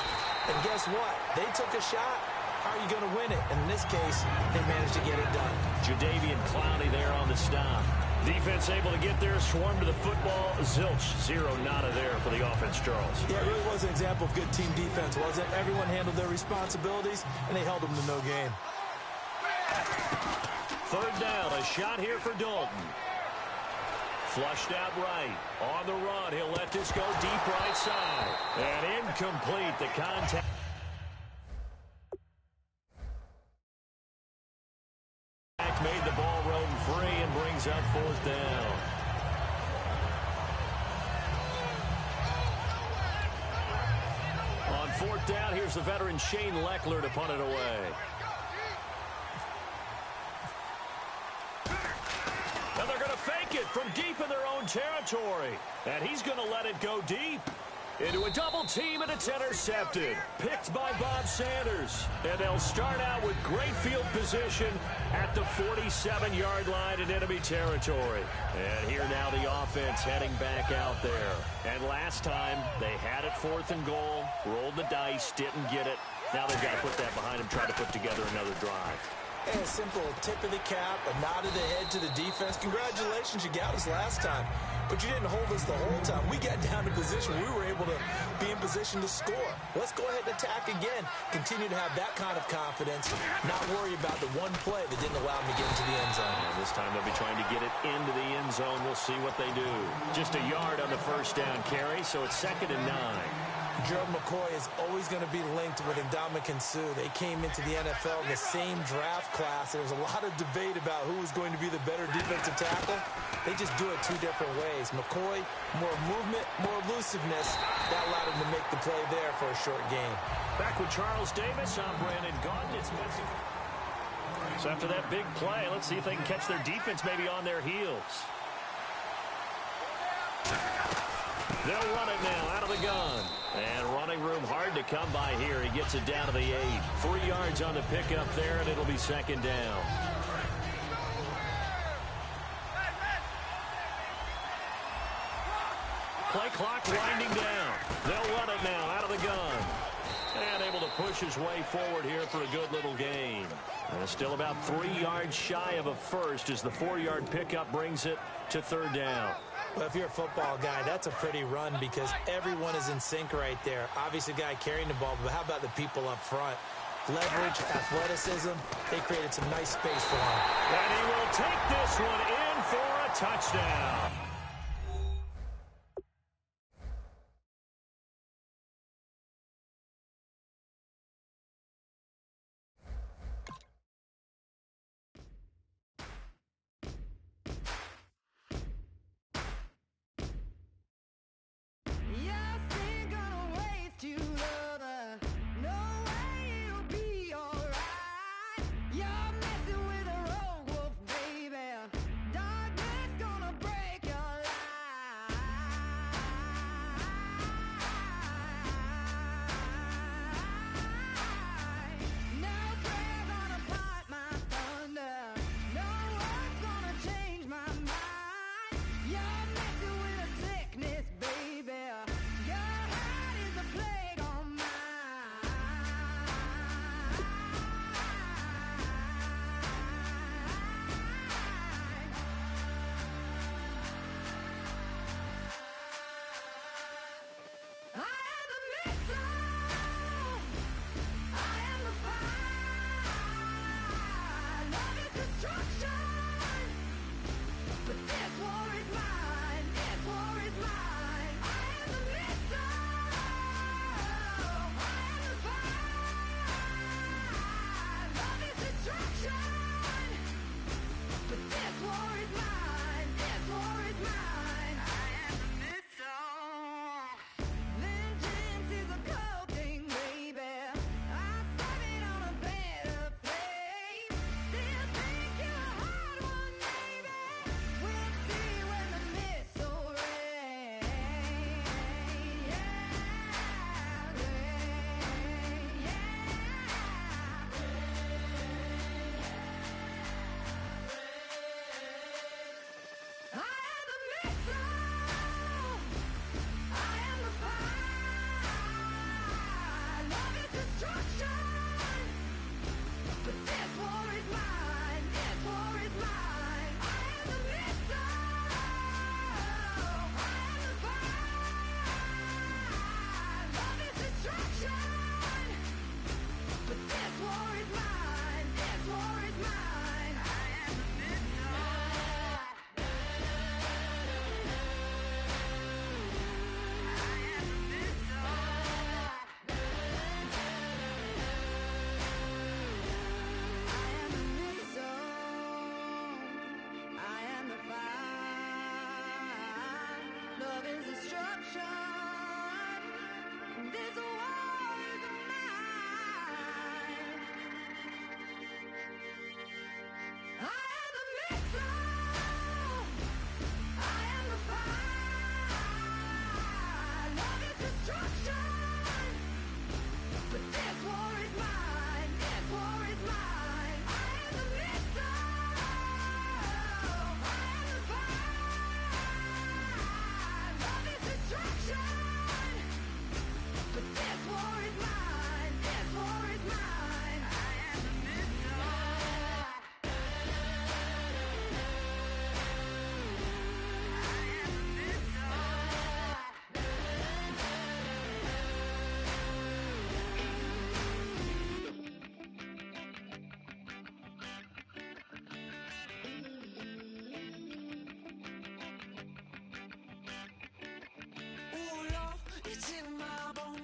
And guess what? They took a shot. How are you going to win it? And in this case, they managed to get it done. Jadeveon Clowney there on the stop. Defense able to get there, swarm to the football. Zilch, 0, nada there for the offense, Charles. Yeah, it really was an example of good team defense, wasn't it? Everyone handled their responsibilities, and they held them to no gain. 3rd down, a shot here for Dalton. Flushed out right. On the run, he'll let this go deep right side. And incomplete, the contact. Made the ball roam free and brings up 4th down. On 4th down, here's the veteran Shane Leckler to punt it away. And they're going to fake it from deep in their own territory. And he's going to let it go deep. Into a double team, and it's intercepted. Picked by Bob Sanders. And they'll start out with great field position at the 47-yard line in enemy territory. And here now the offense heading back out there. And last time, they had it 4th and goal, rolled the dice, didn't get it. Now they've got to put that behind them, try to put together another drive. And a simple tip of the cap, a nod of the head to the defense. Congratulations, you got us last time. But you didn't hold us the whole time. We got down to position. We were able to be in position to score. Let's go ahead and attack again. Continue to have that kind of confidence. Not worry about the one play that didn't allow them to get into the end zone. And this time they'll be trying to get it into the end zone. We'll see what they do. Just a yard on the first down carry, so it's 2nd and 9. Gerald McCoy is always going to be linked with Ndamukong Suh. They came into the NFL in the same draft class. There was a lot of debate about who was going to be the better defensive tackle. They just do it 2 different ways. McCoy, more movement, more elusiveness. That allowed him to make the play there for a short gain. Back with Charles Davis. I'm Brandon Gaudin. It's Mexico. So after that big play, let's see if they can catch their defense maybe on their heels. They'll run it now out of the gun. And running room hard to come by here. He gets it down to the 8. 3 yards on the pickup there, and it'll be 2nd down. Play clock winding down. They'll run it now out of the gun. And able to push his way forward here for a good little gain. And still about 3 yards shy of a first as the 4-yard pickup brings it to 3rd down. Well, if you're a football guy, that's a pretty run because everyone is in sync right there. Obviously, the guy carrying the ball, but how about the people up front? Leverage, athleticism, they created some nice space for him. And he will take this one in for a touchdown.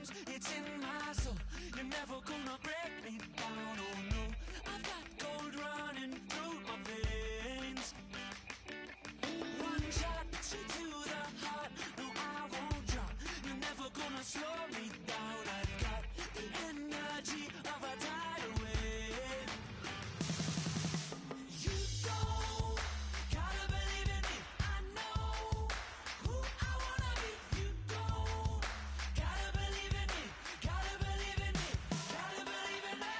bones, it's in my soul. You're never gonna break me down, oh no. I've got gold running through my veins. One shot straight to the heart. No, I won't drop. You're never gonna slow me down. I've got the energy of a tidal wave. You don't gotta believe in me. I know who I wanna be. You don't gotta believe in me. Gotta believe in me. Gotta believe in me.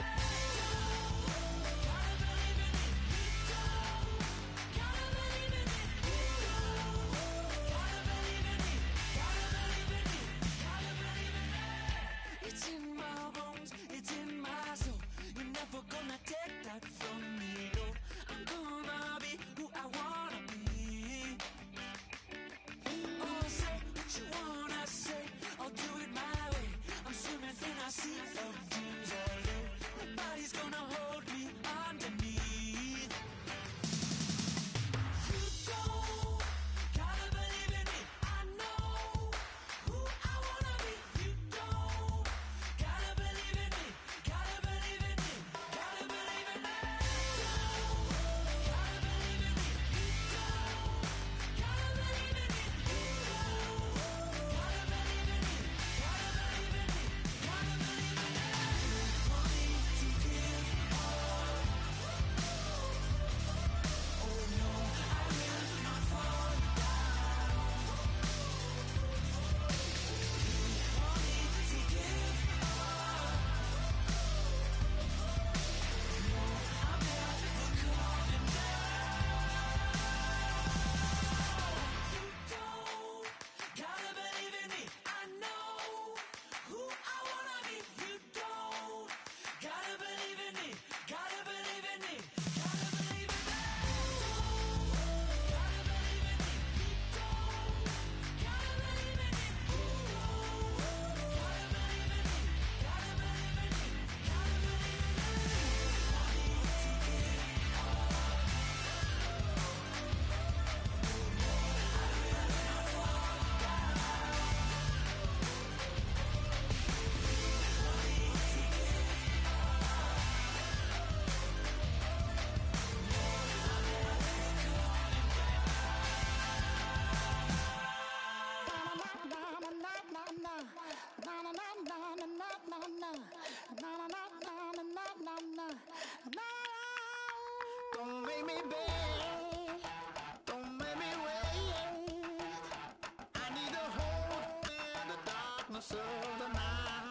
Gotta believe in me. You don't gotta believe in me. You don't gotta believe in me. Gotta believe in me. Gotta believe in me. It's in my bones. It's in my soul. You're never gonna take that from me. No, I'm gonna be who I wanna be. Oh, say what you wanna say. I'll do it my way. I'm swimming in a sea of dreams all day. Nobody's gonna hold me underneath. You don't gotta believe in me. I know who I wanna be. You don't gotta believe in me. Gotta believe in me. Gotta believe in me. Gotta believe in me. You don't gotta believe in me. You don't gotta believe in me. Gotta believe in me. Gotta believe in me. Money to give all. Oh no, I will not fall down. Money to give all. No, I'm never coming down. You don't gotta believe in me. I know who I wanna be. You don't gotta believe in me. Gotta believe in me. Gotta believe in me. Gotta believe in me. You don't gotta believe in me. You don't gotta believe in me. Gotta believe in me. Gotta believe in me. Money to give all. I will not fall down. Money to give Don't make me beg, don't make me wait. I need a hold in the darkness of the night.